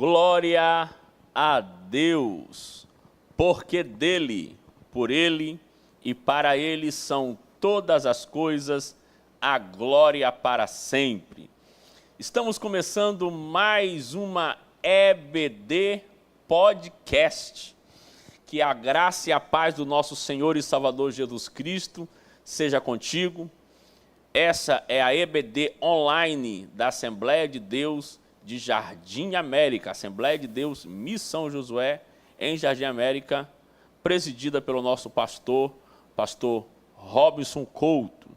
Glória a Deus, porque dele, por ele e para ele são todas as coisas, a glória para sempre. Estamos começando mais uma EBD Podcast. Que a graça e a paz do nosso Senhor e Salvador Jesus Cristo seja contigo. Essa é a EBD online da Assembleia de Deus de Jardim América, Assembleia de Deus Missão Josué, em Jardim América, presidida pelo nosso pastor Robson Couto.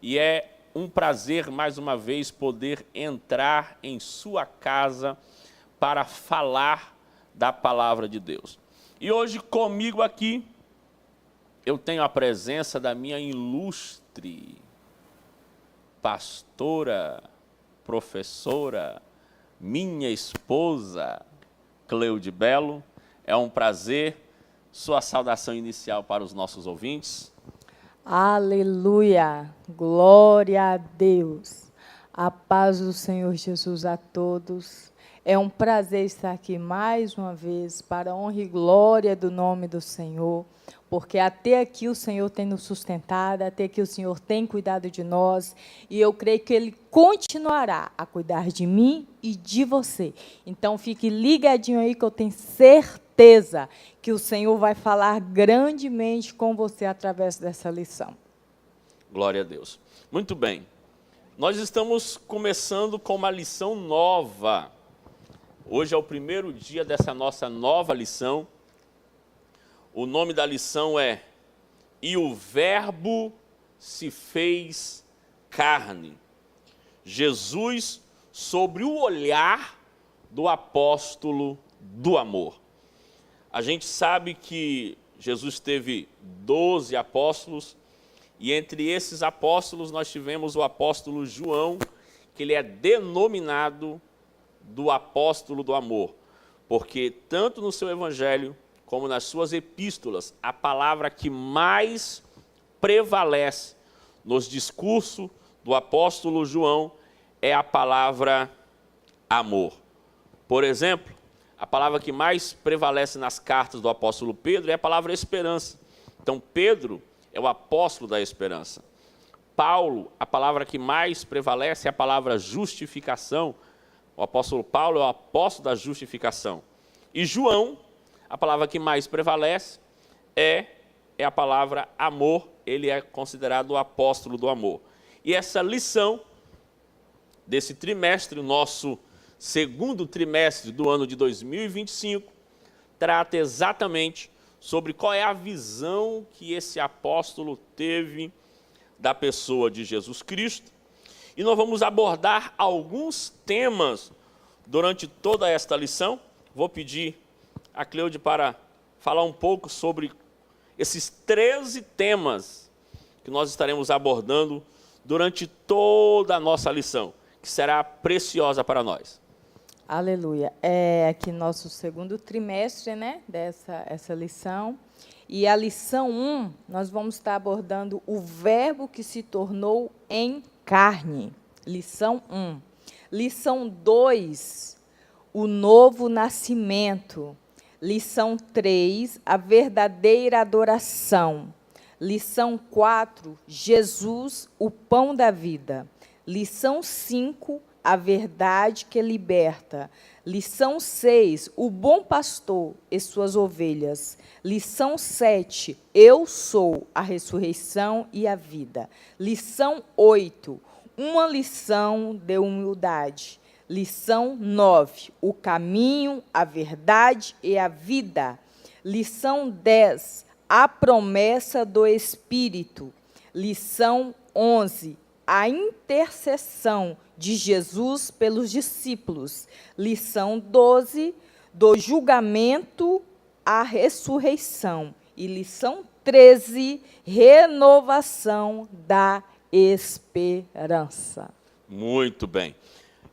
E é um prazer, mais uma vez, poder entrar em sua casa para falar da palavra de Deus. E hoje comigo aqui, eu tenho a presença da minha ilustre pastora, professora, minha esposa, Cleude Belo. É um prazer. Sua saudação inicial para os nossos ouvintes. Aleluia! Glória a Deus! A paz do Senhor Jesus a todos. É um prazer estar aqui mais uma vez para a honra e glória do nome do Senhor, porque até aqui o Senhor tem nos sustentado, até aqui o Senhor tem cuidado de nós, e eu creio que Ele continuará a cuidar de mim e de você. Então, fique ligadinho aí que eu tenho certeza que o Senhor vai falar grandemente com você através dessa lição. Glória a Deus. Muito bem. Nós estamos começando com uma lição nova. Hoje é o primeiro dia dessa nossa nova lição. O nome da lição é E o Verbo se fez carne. Jesus sobre o olhar do apóstolo do amor. A gente sabe que Jesus teve 12 apóstolos, e entre esses apóstolos nós tivemos o apóstolo João, que ele é denominado do apóstolo do amor, porque tanto no seu evangelho como nas suas epístolas, a palavra que mais prevalece nos discursos do apóstolo João é a palavra amor. Por exemplo, a palavra que mais prevalece nas cartas do apóstolo Pedro é a palavra esperança. Então, Pedro é o apóstolo da esperança. Paulo, a palavra que mais prevalece é a palavra justificação. O apóstolo Paulo é o apóstolo da justificação. E João, a palavra que mais prevalece é a palavra amor. Ele é considerado o apóstolo do amor. E essa lição desse trimestre, o nosso segundo trimestre do ano de 2025, trata exatamente sobre qual é a visão que esse apóstolo teve da pessoa de Jesus Cristo. E nós vamos abordar alguns temas durante toda esta lição. Vou pedir a Cleude para falar um pouco sobre esses 13 temas que nós estaremos abordando durante toda a nossa lição, que será preciosa para nós. Aleluia. É aqui nosso segundo trimestre, né, essa lição. E a lição 1, nós vamos estar abordando o verbo que se tornou em carne. Lição 1. Lição 2, o novo nascimento. Lição 3, a verdadeira adoração. Lição 4, Jesus, o pão da vida. Lição 5, a verdade que liberta. Lição 6, o bom pastor e suas ovelhas. Lição 7, eu sou a ressurreição e a vida. Lição 8, uma lição de humildade. Lição 9, o caminho, a verdade e a vida. Lição 10, a promessa do Espírito. Lição 11, a intercessão de Jesus pelos discípulos. Lição 12, do julgamento à ressurreição. E lição 13, renovação da esperança. Muito bem.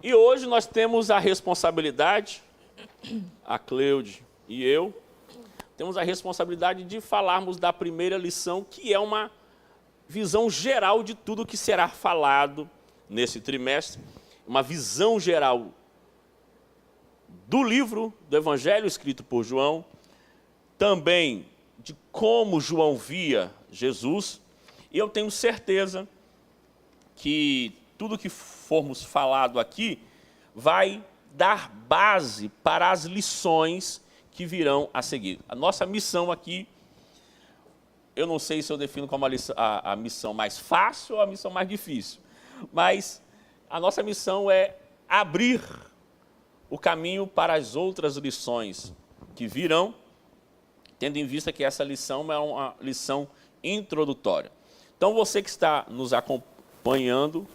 E hoje nós temos a responsabilidade, a Cleude e eu, temos a responsabilidade de falarmos da primeira lição, que é uma visão geral de tudo que será falado nesse trimestre, uma visão geral do livro do Evangelho escrito por João, também de como João via Jesus, e eu tenho certeza que tudo que formos falado aqui vai dar base para as lições que virão a seguir. A nossa missão aqui, eu não sei se eu defino como a missão mais fácil ou a missão mais difícil, mas a nossa missão é abrir o caminho para as outras lições que virão, tendo em vista que essa lição é uma lição introdutória. Então, você que está nos acompanhando,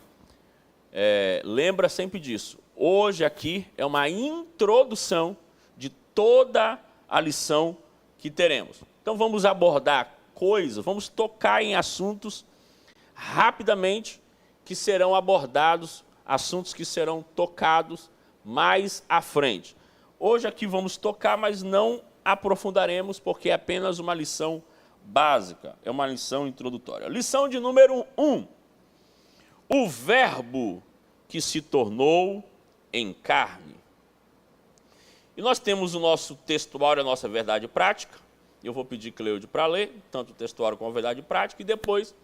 lembra sempre disso. Hoje aqui é uma introdução de toda a lição que teremos. Então, vamos abordar coisas, vamos tocar em assuntos rapidamente que serão abordados, assuntos que serão tocados mais à frente. Hoje aqui vamos tocar, mas não aprofundaremos, porque é apenas uma lição básica, é uma lição introdutória. Lição de número 1. O verbo que se tornou em carne. E nós temos o nosso textuário, a nossa verdade prática. Eu vou pedir Cleide para ler, tanto o textuário como a verdade prática, e depois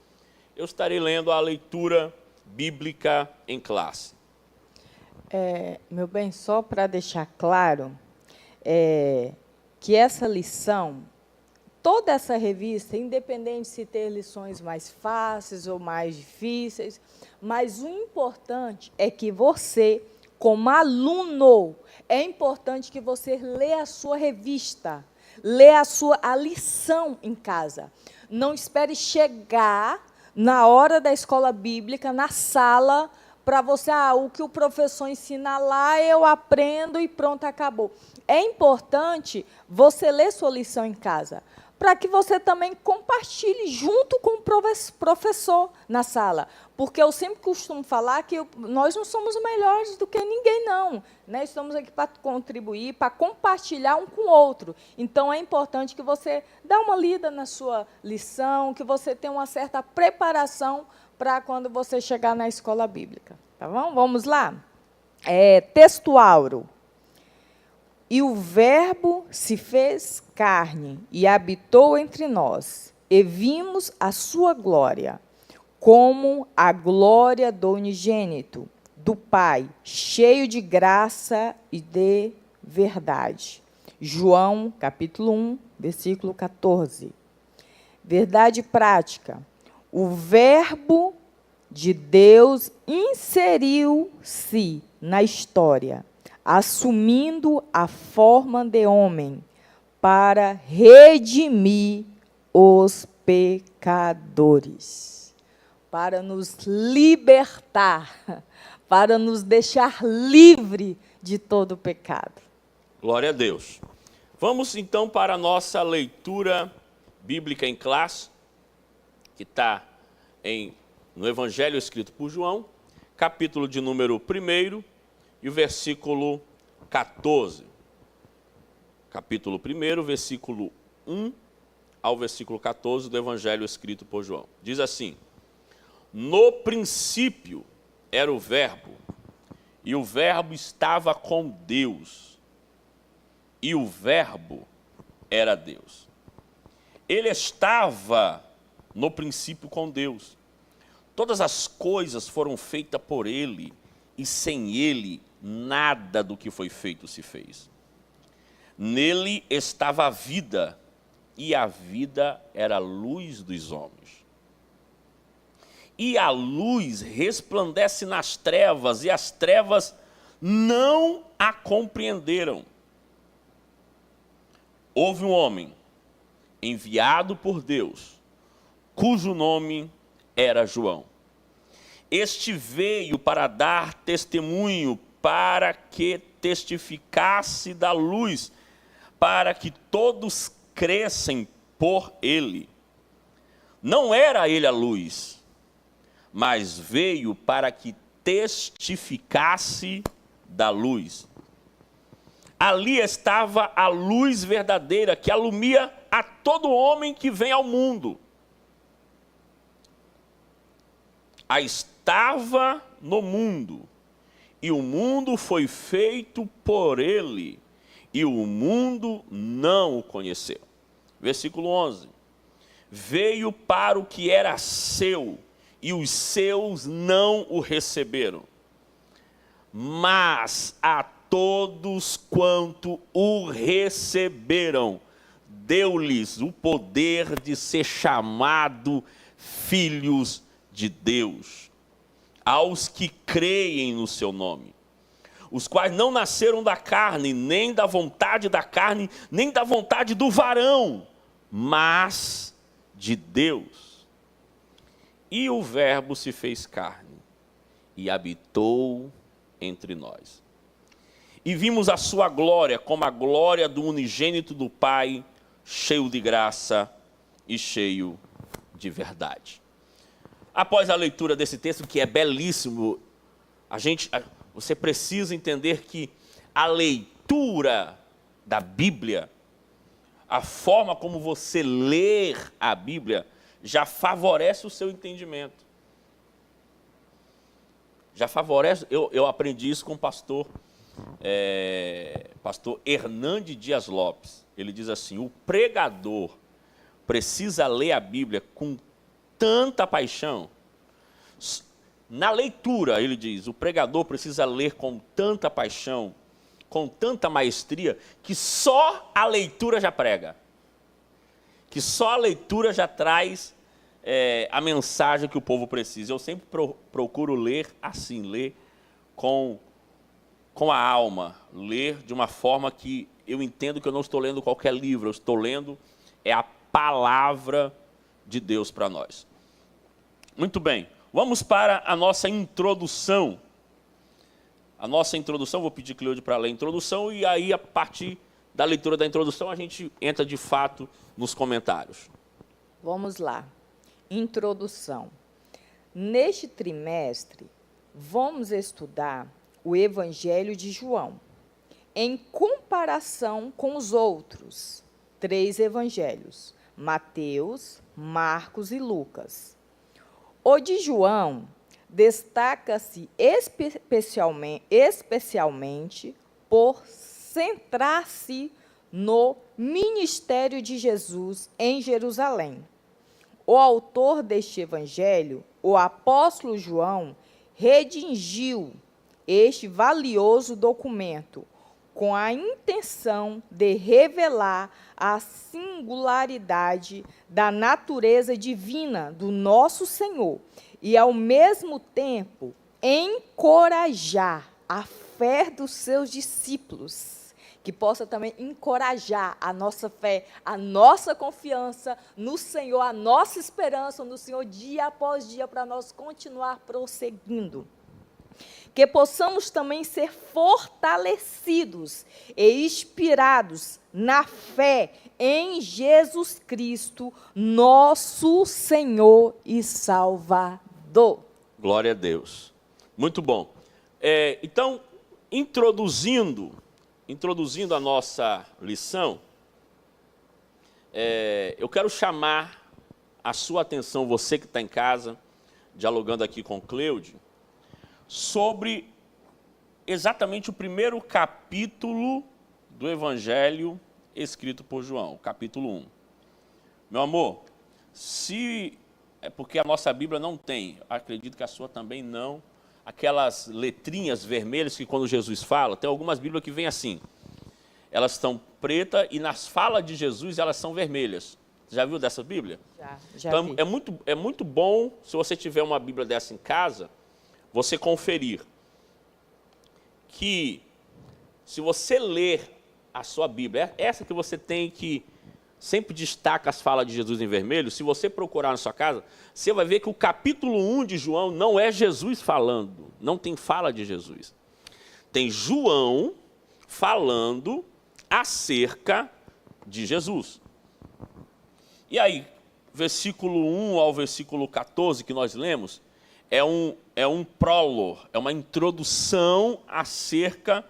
eu estarei lendo a leitura bíblica em classe. Meu bem, só para deixar claro que essa lição, toda essa revista, independente se ter lições mais fáceis ou mais difíceis, mas o importante é que você, como aluno, é importante que você lê a sua revista, lê a lição em casa. Não espere chegar na hora da escola bíblica, na sala, para você, o que o professor ensina lá, eu aprendo e pronto, acabou. É importante você ler sua lição em casa, para que você também compartilhe junto com o professor na sala. Porque eu sempre costumo falar que nós não somos melhores do que ninguém, não. Né? Estamos aqui para contribuir, para compartilhar um com o outro. Então, é importante que você dê uma lida na sua lição, que você tenha uma certa preparação para quando você chegar na escola bíblica. Tá bom? Vamos lá? Textuário. E o verbo se fez carne e habitou entre nós, e vimos a sua glória, como a glória do unigênito, do Pai, cheio de graça e de verdade. João, capítulo 1, versículo 14. Verdade prática. O verbo de Deus inseriu-se na história, assumindo a forma de homem, para redimir os pecadores, para nos libertar, para nos deixar livre de todo pecado. Glória a Deus. Vamos, então, para a nossa leitura bíblica em classe, que está no Evangelho escrito por João, capítulo de número 1 e o versículo 14. Capítulo 1, versículo 1 ao versículo 14 do Evangelho escrito por João. Diz assim: No princípio era o verbo, e o verbo estava com Deus, e o verbo era Deus. Ele estava no princípio com Deus. Todas as coisas foram feitas por ele, e sem ele nada do que foi feito se fez. Nele estava a vida, e a vida era a luz dos homens. E a luz resplandece nas trevas, e as trevas não a compreenderam. Houve um homem enviado por Deus, cujo nome era João. Este veio para dar testemunho, para que testificasse da luz, para que todos crescem por ele. Não era ele a luz, mas veio para que testificasse da luz. Ali estava a luz verdadeira, que alumia a todo homem que vem ao mundo. Estava no mundo, e o mundo foi feito por ele, e o mundo não o conheceu. Versículo 11. Veio para o que era seu, e os seus não o receberam. Mas a todos quanto o receberam, deu-lhes o poder de ser chamado filhos de Deus, aos que creem no seu nome, os quais não nasceram da carne, nem da vontade da carne, nem da vontade do varão, mas de Deus. E o Verbo se fez carne e habitou entre nós. E vimos a sua glória como a glória do unigênito do Pai, cheio de graça e cheio de verdade. Após a leitura desse texto, que é belíssimo, você precisa entender que a leitura da Bíblia, a forma como você ler a Bíblia, já favorece o seu entendimento. Já favorece, eu aprendi isso com o pastor Hernande Dias Lopes. Ele diz assim: o pregador precisa ler a Bíblia com tanta paixão. Na leitura, ele diz, o pregador precisa ler com tanta paixão, com tanta maestria, que só a leitura já prega. Que só a leitura já traz a mensagem que o povo precisa. Eu sempre procuro ler assim, ler com a alma, ler de uma forma que eu entendo que eu não estou lendo qualquer livro, eu estou lendo a palavra de Deus para nós. Muito bem, vamos para a nossa introdução. A nossa introdução, vou pedir Cleide para ler a introdução, e aí a partir da leitura da introdução a gente entra de fato nos comentários. Vamos lá. Introdução. Neste trimestre, vamos estudar o Evangelho de João, em comparação com os outros 3 evangelhos, Mateus, Marcos e Lucas. O de João destaca-se especialmente por centrar-se no ministério de Jesus em Jerusalém. O autor deste evangelho, o apóstolo João, redigiu este valioso documento com a intenção de revelar a singularidade da natureza divina do nosso Senhor e, ao mesmo tempo, encorajar a fé dos seus discípulos, que possa também encorajar a nossa fé, a nossa confiança no Senhor, a nossa esperança no Senhor dia após dia, para nós continuar prosseguindo. Que possamos também ser fortalecidos e inspirados na fé em Jesus Cristo, nosso Senhor e Salvador. Glória a Deus. Muito bom. Então, introduzindo a nossa lição, eu quero chamar a sua atenção, você que está em casa, dialogando aqui com Cleide, sobre exatamente o primeiro capítulo do Evangelho escrito por João, capítulo 1. Meu amor, é porque a nossa Bíblia não tem, acredito que a sua também não, aquelas letrinhas vermelhas que quando Jesus fala, tem algumas Bíblias que vêm assim, elas estão pretas e nas falas de Jesus elas são vermelhas. Você já viu dessa Bíblia? Já então, vi. É muito bom, se você tiver uma Bíblia dessa em casa, você conferir que, se você ler a sua Bíblia, essa que você tem que sempre destaca as falas de Jesus em vermelho, se você procurar na sua casa, você vai ver que o capítulo 1 de João não é Jesus falando, não tem fala de Jesus. Tem João falando acerca de Jesus. E aí, versículo 1 ao versículo 14 que nós lemos, é um prólogo, é uma introdução acerca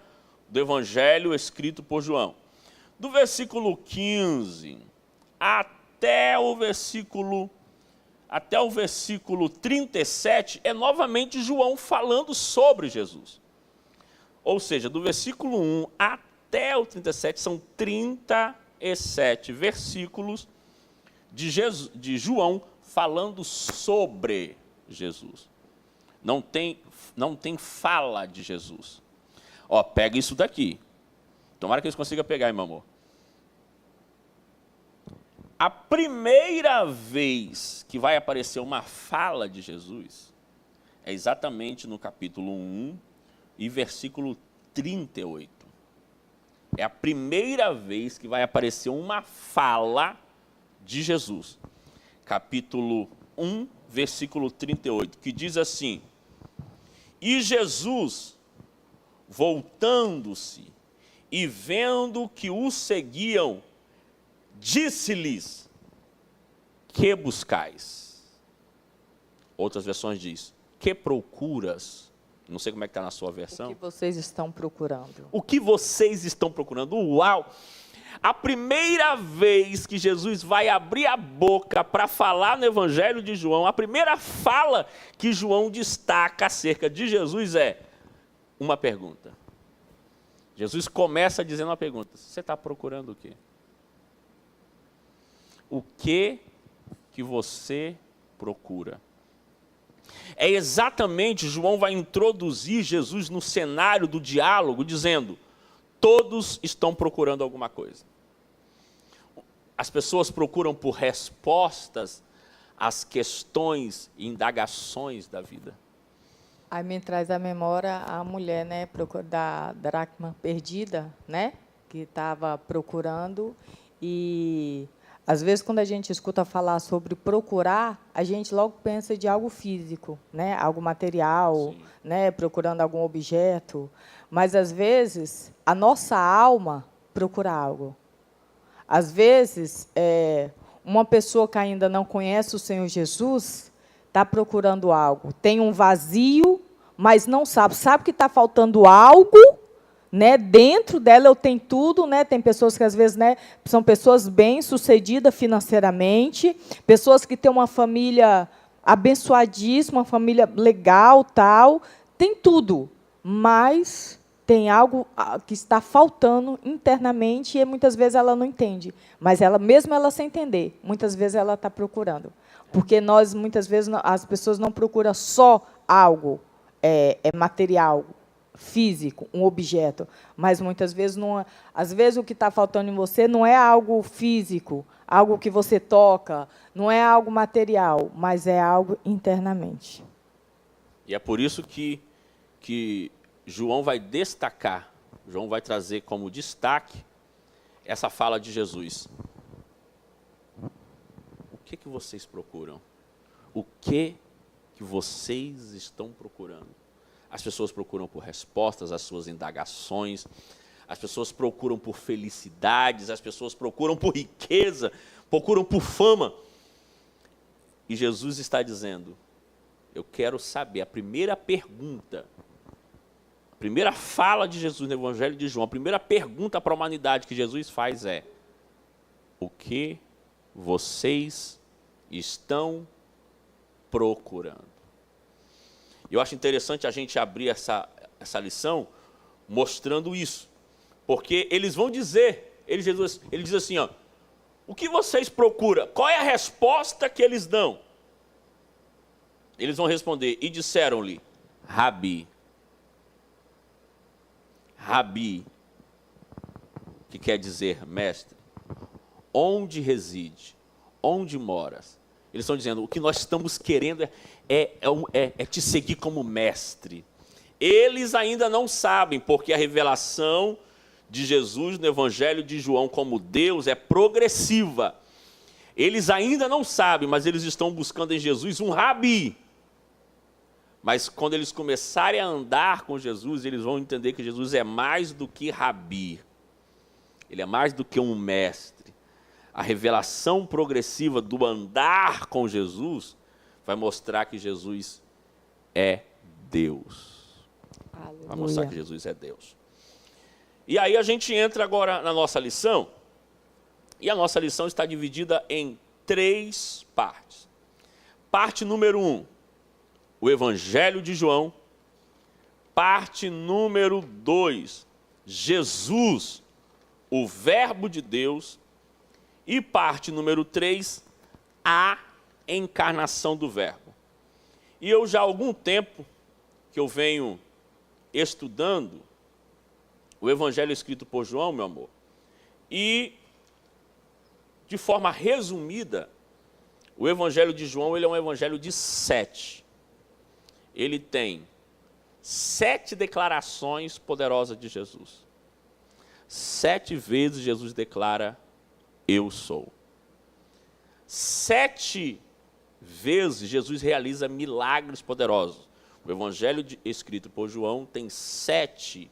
do Evangelho escrito por João. Do versículo 15 até o versículo 37, é novamente João falando sobre Jesus. Ou seja, do versículo 1 até o 37, são 37 versículos de João falando sobre Jesus. Não tem fala de Jesus. Ó, pega isso daqui. Tomara que eles consigam pegar, hein, meu amor. A primeira vez que vai aparecer uma fala de Jesus é exatamente no capítulo 1 e versículo 38. É a primeira vez que vai aparecer uma fala de Jesus. Capítulo 1, versículo 38, que diz assim: E Jesus, voltando-se e vendo que o seguiam, disse-lhes: Que buscais? Outras versões diz: Que procuras? Não sei como é que está na sua versão. O que vocês estão procurando? O que vocês estão procurando? Uau! A primeira vez que Jesus vai abrir a boca para falar no Evangelho de João, a primeira fala que João destaca acerca de Jesus é uma pergunta. Jesus começa dizendo uma pergunta: você está procurando o quê? O que você procura? É exatamente, João vai introduzir Jesus no cenário do diálogo, dizendo: todos estão procurando alguma coisa. As pessoas procuram por respostas às questões e indagações da vida. Aí me traz à memória a mulher, né, da dracma perdida, né, que estava procurando. E às vezes quando a gente escuta falar sobre procurar, a gente logo pensa de algo físico, né, algo material, né, procurando algum objeto. Mas às vezes a nossa alma procura algo. Às vezes uma pessoa que ainda não conhece o Senhor Jesus está procurando algo, tem um vazio, mas não sabe que está faltando algo, né? Dentro dela eu tenho tudo, né? Tem pessoas que às vezes, né, são pessoas bem-sucedidas financeiramente, pessoas que têm uma família abençoadíssima, uma família legal, tal, tem tudo, mas tem algo que está faltando internamente e muitas vezes ela não entende, mas mesmo ela sem entender, muitas vezes ela está procurando. Porque muitas vezes, as pessoas não procuram só algo material, físico, um objeto, mas muitas vezes, às vezes o que está faltando em você não é algo físico, algo que você toca, não é algo material, mas é algo internamente. E é por isso que João vai destacar, João vai trazer como destaque essa fala de Jesus. O que vocês procuram? O que vocês estão procurando? As pessoas procuram por respostas às suas indagações, as pessoas procuram por felicidades, as pessoas procuram por riqueza, procuram por fama. E Jesus está dizendo: eu quero saber, a primeira pergunta, a primeira fala de Jesus no Evangelho de João, a primeira pergunta para a humanidade que Jesus faz é: o que vocês estão procurando? Eu acho interessante a gente abrir essa lição mostrando isso, porque eles vão dizer, ele diz assim, ó, o que vocês procuram? Qual é a resposta que eles dão? Eles vão responder: e disseram-lhe, Rabi. Rabi, que quer dizer mestre, onde reside? Onde moras? Eles estão dizendo: o que nós estamos querendo é te seguir como mestre. Eles ainda não sabem, porque a revelação de Jesus no Evangelho de João como Deus é progressiva. Eles ainda não sabem, mas eles estão buscando em Jesus um rabi. Mas quando eles começarem a andar com Jesus, eles vão entender que Jesus é mais do que rabi. Ele é mais do que um mestre. A revelação progressiva do andar com Jesus vai mostrar que Jesus é Deus. Aleluia. Vai mostrar que Jesus é Deus. E aí a gente entra agora na nossa lição, e a nossa lição está dividida em 3 partes. Parte número 1, o Evangelho de João. Parte número 2, Jesus, o Verbo de Deus. E parte número 3, a encarnação do Verbo. E eu já há algum tempo que eu venho estudando o Evangelho escrito por João, meu amor, e de forma resumida, o Evangelho de João ele é um evangelho de 7. Ele tem 7 declarações poderosas de Jesus. 7 vezes Jesus declara, eu sou. 7 vezes Jesus realiza milagres poderosos. O Evangelho escrito por João tem 7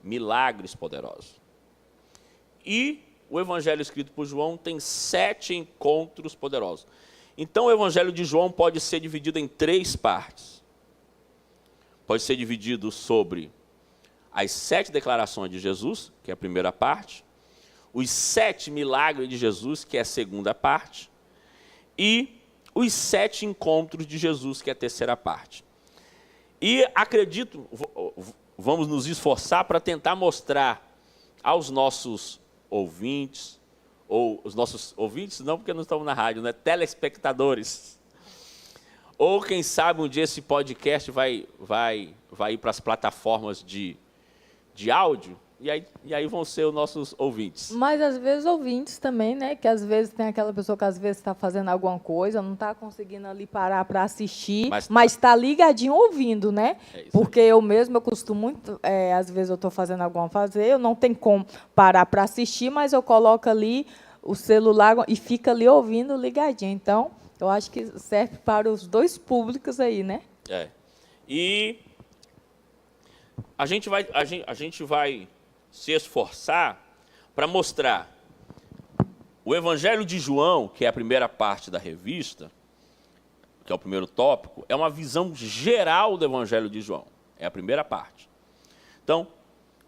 milagres poderosos. E o Evangelho escrito por João tem 7 encontros poderosos. Então o Evangelho de João pode ser dividido em 3 partes. Pode ser dividido sobre as 7 declarações de Jesus, que é a primeira parte, os 7 milagres de Jesus, que é a segunda parte, e os 7 encontros de Jesus, que é a terceira parte. E acredito, vamos nos esforçar para tentar mostrar aos nossos ouvintes, ou os nossos ouvintes, não porque não estamos na rádio, né? Telespectadores. Ou quem sabe um dia esse podcast vai ir para as plataformas de áudio, e aí vão ser os nossos ouvintes. Mas às vezes ouvintes também, né? Que às vezes tem aquela pessoa que às vezes está fazendo alguma coisa, não está conseguindo ali parar para assistir, mas está ligadinho ouvindo, né? Porque eu costumo muito, às vezes eu estou fazendo eu não tenho como parar para assistir, mas eu coloco ali o celular e fica ali ouvindo ligadinho. Então, eu acho que serve para os dois públicos aí, né? E a gente vai se esforçar para mostrar o Evangelho de João, que é a primeira parte da revista, que é o primeiro tópico, é uma visão geral do Evangelho de João. É a primeira parte. Então,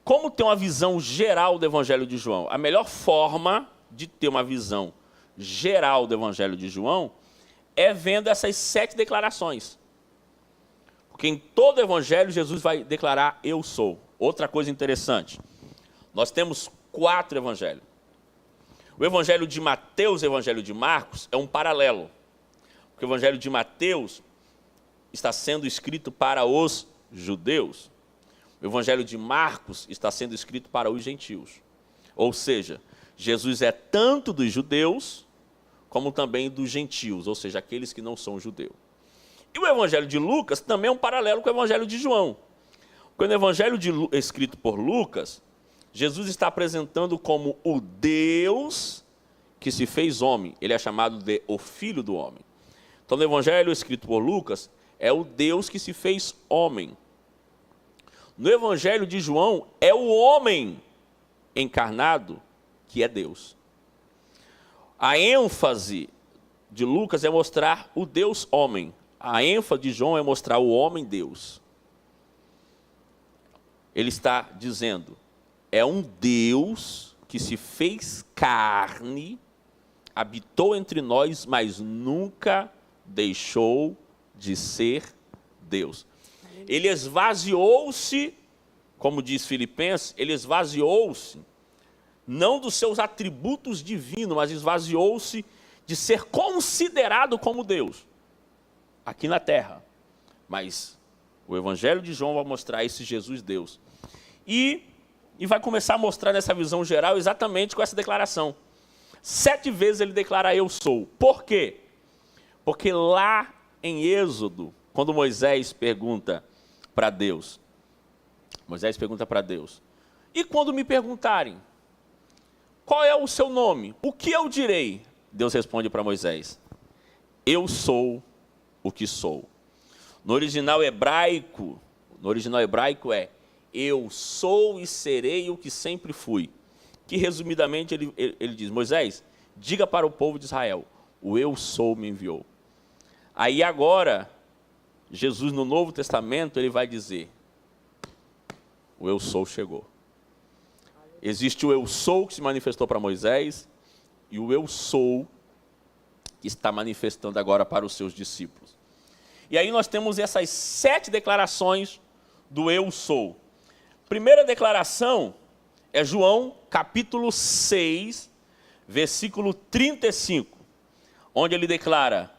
como ter uma visão geral do Evangelho de João? A melhor forma de ter uma visão geral do Evangelho de João é vendo essas 7 declarações. Porque em todo o Evangelho, Jesus vai declarar, eu sou. Outra coisa interessante, nós temos 4 evangelhos. O Evangelho de Mateus e o Evangelho de Marcos é um paralelo. Porque o Evangelho de Mateus está sendo escrito para os judeus. O Evangelho de Marcos está sendo escrito para os gentios. Ou seja, Jesus é tanto dos judeus, como também dos gentios, ou seja, aqueles que não são judeus. E o Evangelho de Lucas também é um paralelo com o Evangelho de João. Porque no Evangelho escrito por Lucas, Jesus está apresentando como o Deus que se fez homem. Ele é chamado de o Filho do Homem. Então, no Evangelho escrito por Lucas, é o Deus que se fez homem. No Evangelho de João, é o homem encarnado que é Deus. A ênfase de Lucas é mostrar o Deus homem. A ênfase de João é mostrar o homem Deus. Ele está dizendo, é um Deus que se fez carne, habitou entre nós, mas nunca deixou de ser Deus. Ele esvaziou-se, como diz Filipenses, ele esvaziou-se, não dos seus atributos divinos, mas esvaziou-se de ser considerado como Deus, aqui na terra. Mas o Evangelho de João vai mostrar esse Jesus Deus. E vai começar a mostrar nessa visão geral exatamente com essa declaração. 7 vezes ele declara, eu sou. Por quê? Porque lá em Êxodo, quando Moisés pergunta para Deus, e quando me perguntarem, qual é o seu nome? O que eu direi? Deus responde para Moisés, eu sou o que sou. No original hebraico é, eu sou e serei o que sempre fui. Que resumidamente ele diz, Moisés, diga para o povo de Israel, o eu sou me enviou. Aí agora, Jesus no Novo Testamento, ele vai dizer, o eu sou chegou. Existe o eu sou que se manifestou para Moisés e o eu sou que está manifestando agora para os seus discípulos. E aí nós temos essas 7 declarações do eu sou. Primeira declaração é João capítulo 6, versículo 35, onde ele declara: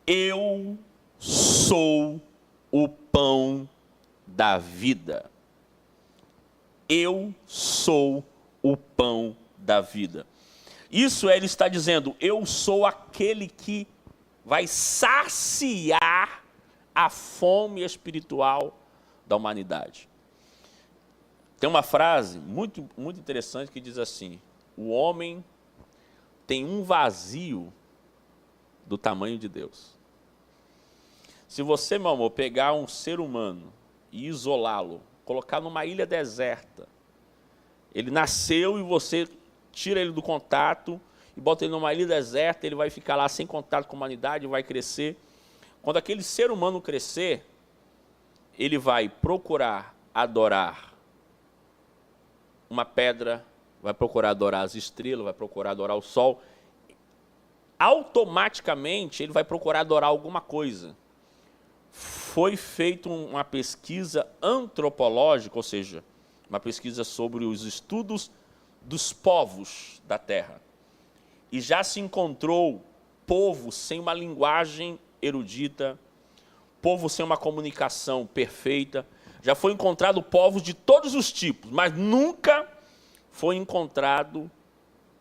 eu sou o pão da vida. Eu sou o pão da vida. Isso ele está dizendo, eu sou aquele que vai saciar a fome espiritual da humanidade. Tem uma frase muito interessante que diz assim: o homem tem um vazio do tamanho de Deus. Se você, meu amor, pegar um ser humano e isolá-lo, colocar numa ilha deserta, ele nasceu e você tira ele do contato e bota ele numa ilha deserta, ele vai ficar lá sem contato com a humanidade, vai crescer. Quando aquele ser humano crescer, ele vai procurar adorar uma pedra, vai procurar adorar as estrelas, vai procurar adorar o sol. Automaticamente, ele vai procurar adorar alguma coisa. Foi feita uma pesquisa antropológica, ou seja, uma pesquisa sobre os estudos dos povos da Terra. E já se encontrou povo sem uma linguagem erudita, povo sem uma comunicação perfeita. Já foi encontrado povos de todos os tipos, mas nunca foi encontrado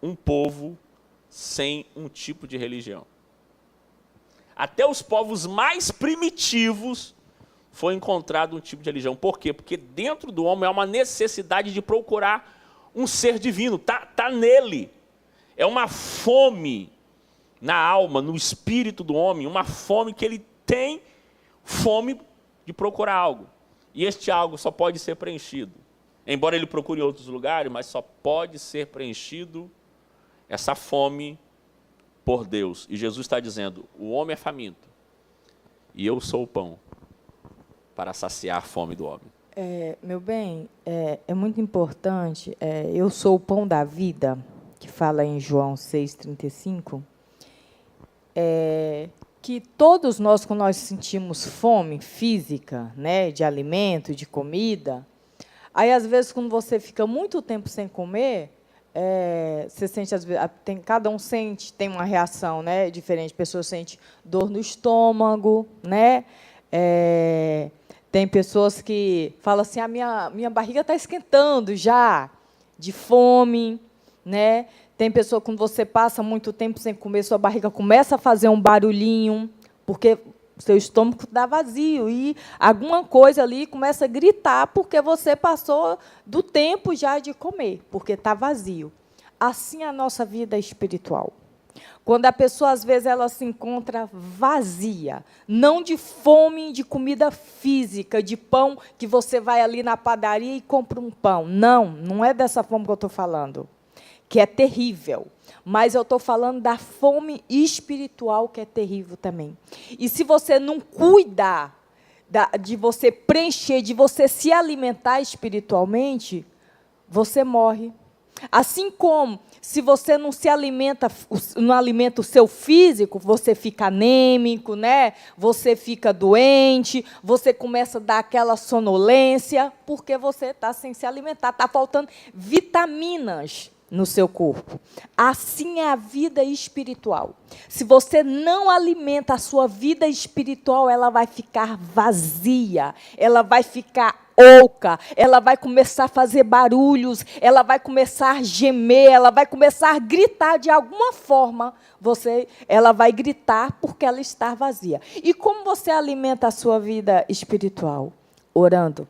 um povo sem um tipo de religião. Até os povos mais primitivos foi encontrado um tipo de religião. Por quê? Porque dentro do homem há uma necessidade de procurar um ser divino. Tá nele. É uma fome na alma, no espírito do homem, uma fome que ele tem, fome de procurar algo. E este algo só pode ser preenchido. Embora ele procure em outros lugares, mas só pode ser preenchido essa fome por Deus. E Jesus está dizendo, o homem é faminto, e eu sou o pão para saciar a fome do homem. Meu bem, é muito importante, eu sou o pão da vida, que fala em João 6,35, que todos nós, quando nós sentimos fome física, né, de alimento, de comida, aí, às vezes, quando você fica muito tempo sem comer, você sente, às vezes, cada um sente, tem uma reação, né, diferente. Pessoas sentem dor no estômago, né? Tem pessoas que falam assim, a minha barriga está esquentando já, de fome, né? Tem pessoa, quando você passa muito tempo sem comer, sua barriga começa a fazer um barulhinho, porque seu estômago está vazio e alguma coisa ali começa a gritar porque você passou do tempo já de comer, porque está vazio. Assim é a nossa vida espiritual. Quando a pessoa, às vezes, ela se encontra vazia, não de fome, de comida física, de pão, que você vai ali na padaria e compra um pão. Não é dessa fome que eu estou falando, que é terrível. Mas eu estou falando da fome espiritual, que é terrível também. E se você não cuidar de você preencher, de você se alimentar espiritualmente, você morre. Assim como, se você não se alimenta, não alimenta o seu físico, você fica anêmico, né? Você fica doente, você começa a dar aquela sonolência, porque você está sem se alimentar, está faltando vitaminas no seu corpo. Assim é a vida espiritual. Se você não alimenta a sua vida espiritual, ela vai ficar vazia, ela vai ficar oca, ela vai começar a fazer barulhos, ela vai começar a gemer, ela vai começar a gritar de alguma forma. Ela vai gritar porque ela está vazia. E como você alimenta a sua vida espiritual? Orando,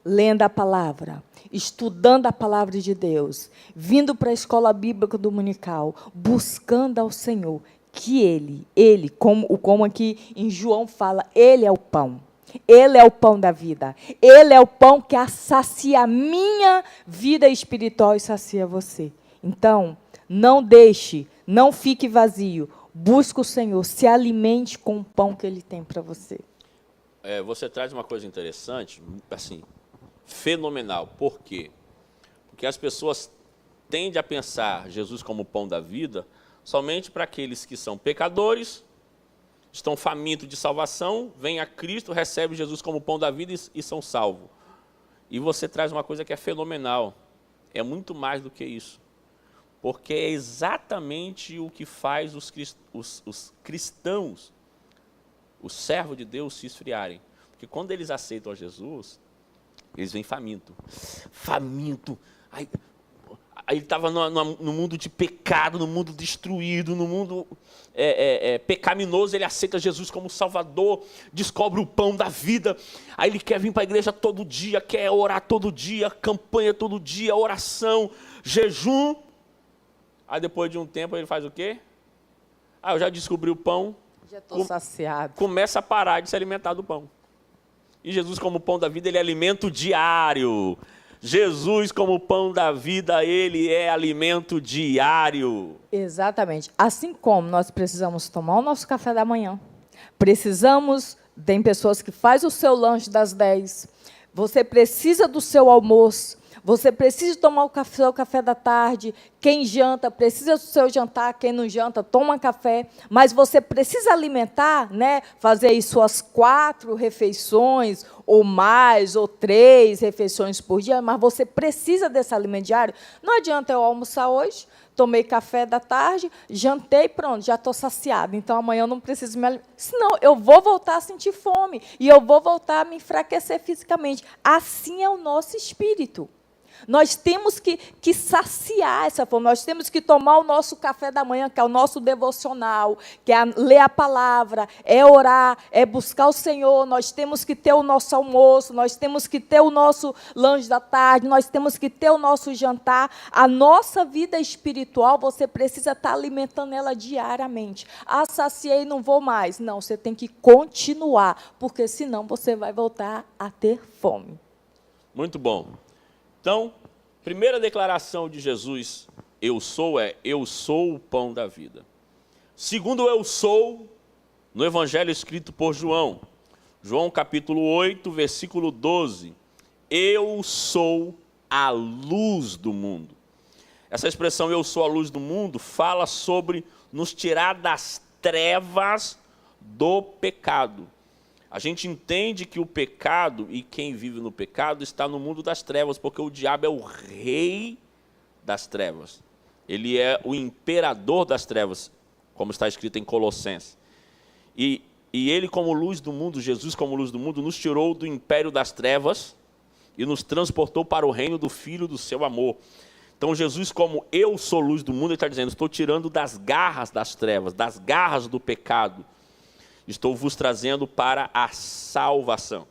lendo a palavra, estudando a palavra de Deus, vindo para a escola bíblica dominical, buscando ao Senhor, que Ele, como aqui em João fala, Ele é o pão. Ele é o pão da vida. Ele é o pão que sacia a minha vida espiritual e sacia você. Então, não deixe, não fique vazio. Busque o Senhor, se alimente com o pão que Ele tem para você. Você traz uma coisa interessante, assim, fenomenal. Por quê? Porque as pessoas tendem a pensar Jesus como o pão da vida somente para aqueles que são pecadores, estão famintos de salvação, vêm a Cristo, recebem Jesus como pão da vida e são salvos. E você traz uma coisa que é fenomenal. É muito mais do que isso. Porque é exatamente o que faz os cristãos, os servos de Deus, se esfriarem. Porque quando eles aceitam a Jesus, eles vêm faminto. Faminto. Aí ele estava no mundo de pecado, no mundo destruído, no mundo pecaminoso. Ele aceita Jesus como Salvador, descobre o pão da vida. Aí ele quer vir para a igreja todo dia, quer orar todo dia, campanha todo dia, oração, jejum. Aí depois de um tempo ele faz o quê? Eu já descobri o pão. Já estou saciado. Começa a parar de se alimentar do pão. E Jesus como pão da vida, ele é alimento diário. Jesus como pão da vida, ele é alimento diário. Exatamente. Assim como nós precisamos tomar o nosso café da manhã, tem pessoas que fazem o seu lanche das 10, você precisa do seu almoço, você precisa tomar o seu café da tarde, quem janta precisa do seu jantar, quem não janta toma café, mas você precisa alimentar, né, fazer aí suas 4 refeições, ou mais, ou 3 refeições por dia, mas você precisa desse alimento diário. Não adianta eu almoçar hoje, tomei café da tarde, jantei, pronto, já estou saciada. Então, amanhã eu não preciso me alimentar. Senão, eu vou voltar a sentir fome, e eu vou voltar a me enfraquecer fisicamente. Assim é o nosso espírito. Nós temos que saciar essa fome, nós temos que tomar o nosso café da manhã, que é o nosso devocional, que é ler a palavra, é orar, é buscar o Senhor, nós temos que ter o nosso almoço, nós temos que ter o nosso lanche da tarde, nós temos que ter o nosso jantar. A nossa vida espiritual, você precisa estar alimentando ela diariamente. Saciei, não vou mais. Não, você tem que continuar, porque senão você vai voltar a ter fome. Muito bom. Então, primeira declaração de Jesus, eu sou, eu sou o pão da vida. Segundo eu sou, no evangelho escrito por João, João capítulo 8, versículo 12, eu sou a luz do mundo. Essa expressão, eu sou a luz do mundo, fala sobre nos tirar das trevas do pecado. A gente entende que o pecado e quem vive no pecado está no mundo das trevas, porque o diabo é o rei das trevas. Ele é o imperador das trevas, como está escrito em Colossenses. E ele, como luz do mundo, Jesus, como luz do mundo, nos tirou do império das trevas e nos transportou para o reino do Filho do seu amor. Então, Jesus, como eu sou luz do mundo, ele está dizendo, estou tirando das garras das trevas, das garras do pecado. Estou vos trazendo para a salvação.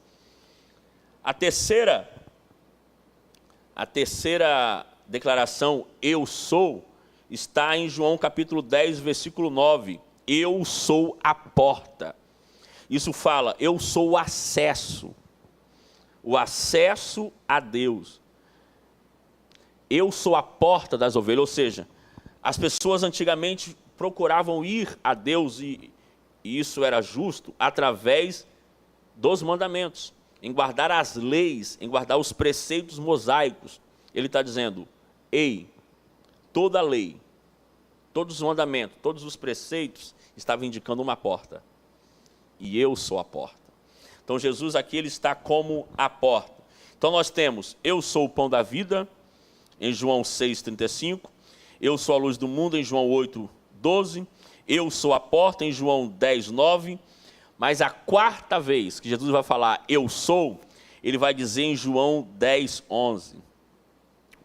A terceira declaração, eu sou, está em João capítulo 10, versículo 9. Eu sou a porta. Isso fala, eu sou o acesso a Deus. Eu sou a porta das ovelhas, ou seja, as pessoas antigamente procuravam ir a Deus e isso era justo através dos mandamentos, em guardar as leis, em guardar os preceitos mosaicos. Ele está dizendo, ei, toda a lei, todos os mandamentos, todos os preceitos estavam indicando uma porta. E eu sou a porta. Então Jesus aqui ele está como a porta. Então nós temos, eu sou o pão da vida, em João 6,35. Eu sou a luz do mundo, em João 8,12. Eu sou a porta, em João 10, 9. Mas a quarta vez que Jesus vai falar eu sou, ele vai dizer em João 10, 11.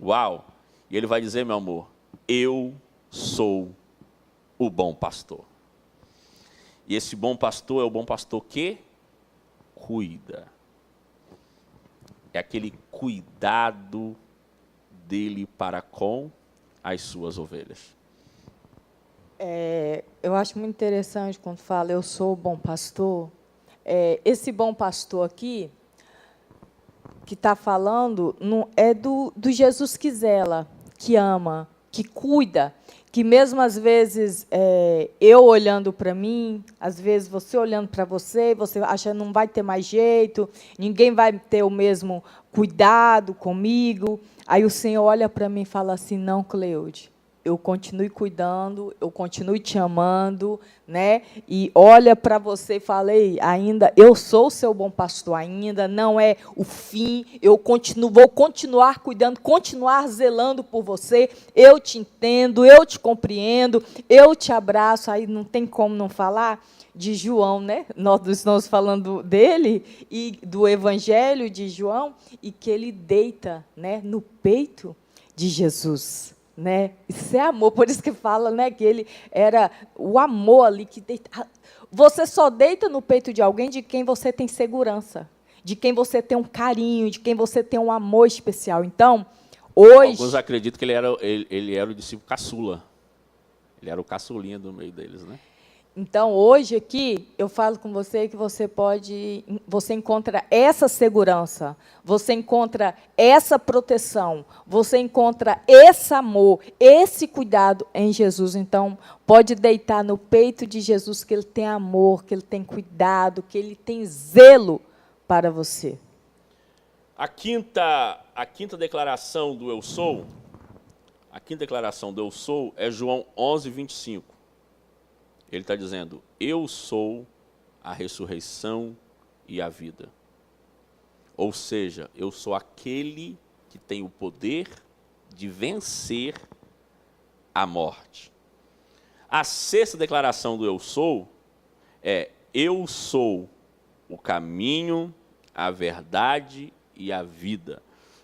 Uau! E ele vai dizer, meu amor, eu sou o bom pastor. E esse bom pastor é o bom pastor que cuida. É aquele cuidado dele para com as suas ovelhas. Eu acho muito interessante quando fala eu sou o bom pastor. Esse bom pastor aqui, que está falando, não é do Jesus que zela, que ama, que cuida, que mesmo às vezes eu olhando para mim, às vezes você olhando para você acha que não vai ter mais jeito, ninguém vai ter o mesmo cuidado comigo. Aí o Senhor olha para mim e fala assim, não, Cleude, eu continue cuidando, eu continue te amando, né? E olha para você e falei, ainda eu sou o seu bom pastor, ainda não é o fim, vou continuar cuidando, continuar zelando por você, eu te entendo, eu te compreendo, eu te abraço, aí não tem como não falar de João, né? Nós estamos falando dele e do Evangelho de João, e que ele deita, né, no peito de Jesus. Né? Isso é amor, por isso que fala, né, que ele era o amor ali que deita. Você só deita no peito de alguém de quem você tem segurança, de quem você tem um carinho, de quem você tem um amor especial. Então, hoje... Alguns acreditam que ele era o discípulo caçula. Ele era o caçulinha do meio deles, né? Então, hoje aqui, eu falo com você que você encontra essa segurança, você encontra essa proteção, você encontra esse amor, esse cuidado em Jesus. Então, pode deitar no peito de Jesus, que Ele tem amor, que Ele tem cuidado, que Ele tem zelo para você. A quinta declaração do eu sou, é João 11, 25. Ele está dizendo, eu sou a ressurreição e a vida. Ou seja, eu sou aquele que tem o poder de vencer a morte. A sexta declaração do eu sou é, eu sou o caminho, a verdade e a vida.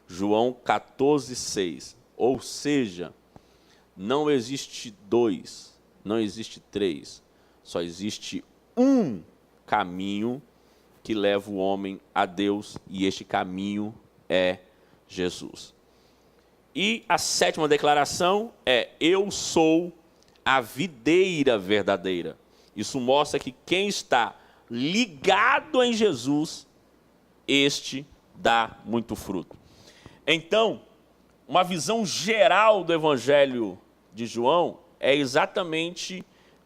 João 14, 6. Ou seja, não existe dois, não existe três, só existe um caminho que leva o homem a Deus, e este caminho é Jesus. E a sétima declaração é, eu sou a videira verdadeira. Isso mostra que quem está ligado em Jesus, este dá muito fruto. Então, uma visão geral do Evangelho de João é exatamente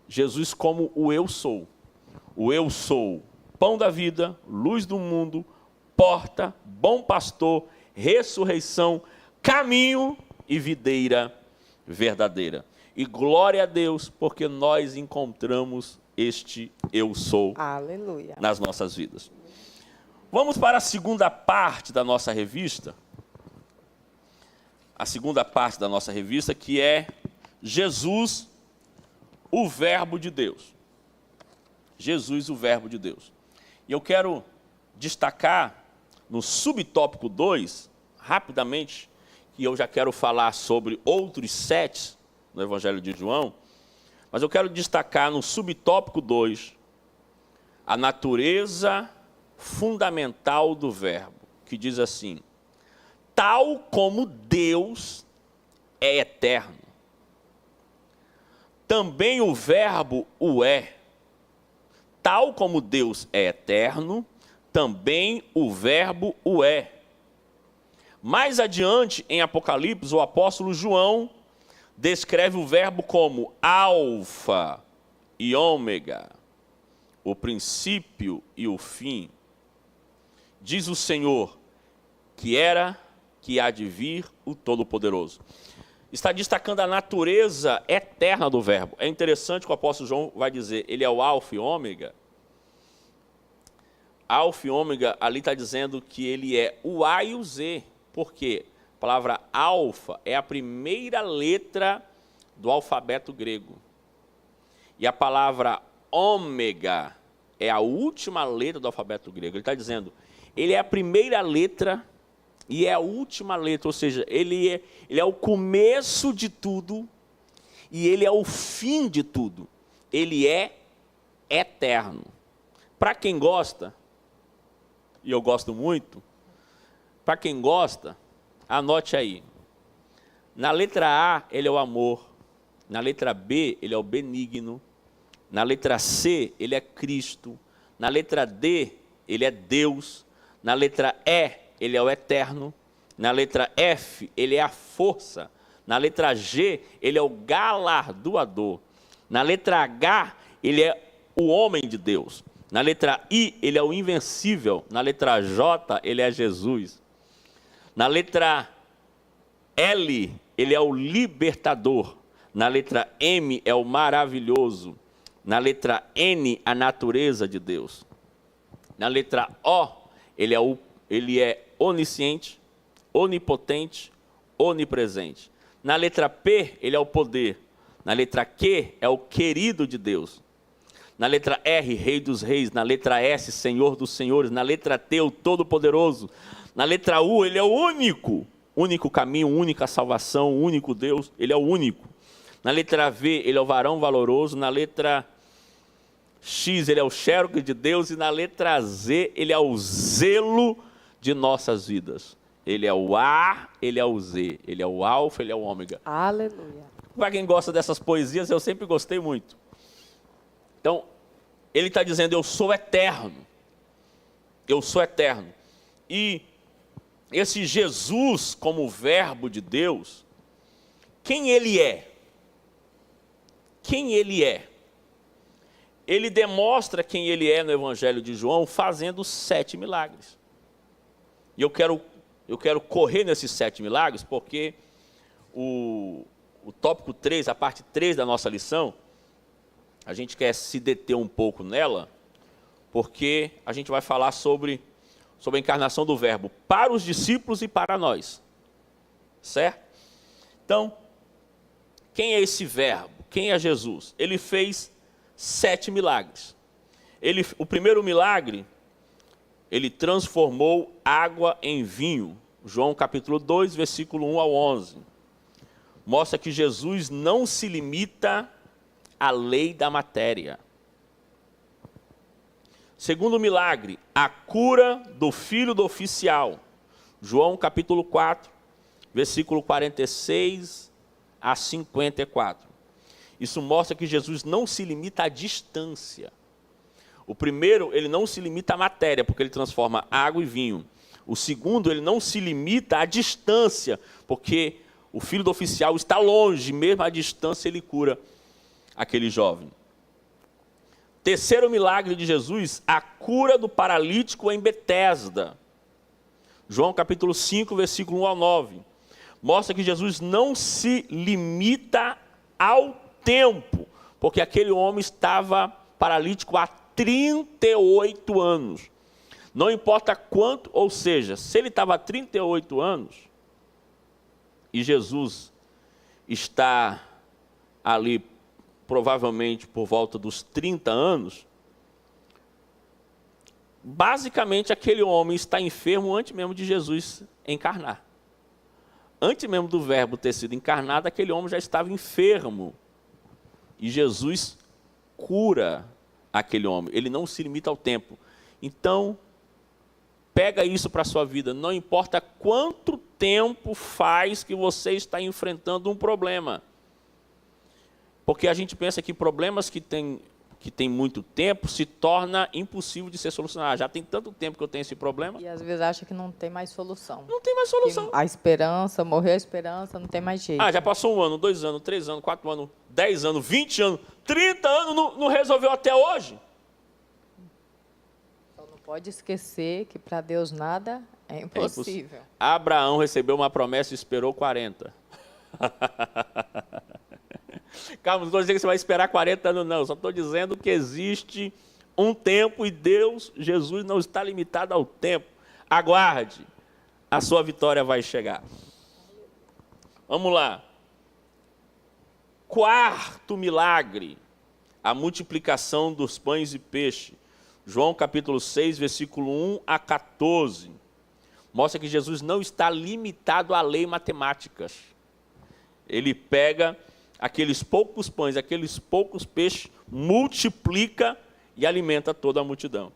Jesus como o eu sou. O eu sou pão da vida, luz do mundo, porta, bom pastor, ressurreição, caminho e videira verdadeira. E glória a Deus, porque nós encontramos este eu sou. Aleluia. Nas nossas vidas. Vamos para a segunda parte da nossa revista. A segunda parte da nossa revista, que é Jesus, o Verbo de Deus. Jesus, o Verbo de Deus. E eu quero destacar no subtópico 2, rapidamente, que eu já quero falar sobre outros 7 no Evangelho de João, mas eu quero destacar no subtópico 2 a natureza fundamental do Verbo, que diz assim, tal como Deus é eterno, também o Verbo o é. Tal como Deus é eterno, também o Verbo o é. Mais adiante, em Apocalipse, o apóstolo João descreve o Verbo como Alfa e Ômega, o princípio e o fim. Diz o Senhor, que era, que há de vir, o Todo-Poderoso. Está destacando a natureza eterna do Verbo. É interessante que o apóstolo João vai dizer, ele é o Alfa e Ômega. Alfa e Ômega, ali está dizendo que ele é o A e o Z. Por quê? A palavra alfa é a primeira letra do alfabeto grego. E a palavra ômega é a última letra do alfabeto grego. Ele está dizendo, ele é a primeira letra e é a última letra, ou seja, ele é o começo de tudo e ele é o fim de tudo. Ele é eterno. Para quem gosta, e eu gosto muito, para quem gosta, anote aí. Na letra A, ele é o amor. Na letra B, ele é o benigno. Na letra C, ele é Cristo. Na letra D, ele é Deus. Na letra E, ele é o eterno. Na letra F, ele é a força. Na letra G, ele é o galardoador. Na letra H, ele é o homem de Deus. Na letra I, ele é o invencível. Na letra J, ele é Jesus. Na letra L, ele é o libertador. Na letra M é o maravilhoso. Na letra N, a natureza de Deus. Na letra O, ele é onisciente, onipotente, onipresente. Na letra P, ele é o poder. Na letra Q, é o querido de Deus. Na letra R, Rei dos Reis. Na letra S, Senhor dos Senhores. Na letra T, o Todo-Poderoso. Na letra U, ele é o único. Único caminho, única salvação, único Deus. Ele é o único. Na letra V, ele é o varão valoroso. Na letra X, ele é o xerox de Deus. E na letra Z, ele é o zelo de nossas vidas. Ele é o A, ele é o Z. Ele é o alfa, ele é o ômega. Aleluia. Para quem gosta dessas poesias, eu sempre gostei muito. Então, ele está dizendo, eu sou eterno. Eu sou eterno. E esse Jesus, como verbo de Deus, quem ele é? Quem ele é? Ele demonstra quem ele é no Evangelho de João, fazendo 7 milagres. E eu quero correr nesses 7 milagres, porque o tópico 3, a parte 3 da nossa lição, a gente quer se deter um pouco nela, porque a gente vai falar sobre a encarnação do verbo para os discípulos e para nós. Certo? Então, quem é esse verbo? Quem é Jesus? Ele fez 7 milagres. O primeiro milagre, ele transformou água em vinho. João capítulo 2, versículo 1 ao 11. Mostra que Jesus não se limita à lei da matéria. Segundo milagre, a cura do filho do oficial. João capítulo 4, versículo 46 a 54. Isso mostra que Jesus não se limita à distância. O primeiro, ele não se limita à matéria, porque ele transforma água em vinho. O segundo, ele não se limita à distância, porque o filho do oficial está longe, mesmo à distância ele cura aquele jovem. Terceiro milagre de Jesus, a cura do paralítico em Betesda. João capítulo 5, versículo 1 ao 9. Mostra que Jesus não se limita ao tempo, porque aquele homem estava paralítico há 38 anos. Não importa quanto, ou seja, se ele estava há 38 anos, e Jesus está ali provavelmente por volta dos 30 anos, basicamente aquele homem está enfermo antes mesmo de Jesus encarnar. Antes mesmo do verbo ter sido encarnado, aquele homem já estava enfermo. E Jesus cura aquele homem. Ele não se limita ao tempo. Então, pega isso para a sua vida. Não importa quanto tempo faz que você está enfrentando um problema. Porque a gente pensa que problemas que tem muito tempo se torna impossível de ser solucionado. Já tem tanto tempo que eu tenho esse problema. E às vezes acha que não tem mais solução. Não tem mais solução. A esperança, morreu a esperança, não tem mais jeito. Já passou 1 ano, 2 anos, 3 anos, 4 anos, 10 anos, 20 anos, 30 anos, não resolveu até hoje. Só não pode esquecer que para Deus nada é impossível. Abraão recebeu uma promessa e esperou 40. Calma, não estou dizendo que você vai esperar 40 anos, não. Só estou dizendo que existe um tempo e Deus, Jesus, não está limitado ao tempo. Aguarde, a sua vitória vai chegar. Vamos lá. Quarto milagre, a multiplicação dos pães e peixe. João capítulo 6, versículo 1 a 14. Mostra que Jesus não está limitado à lei matemáticas. Ele pega aqueles poucos pães, aqueles poucos peixes, multiplica e alimenta toda a multidão.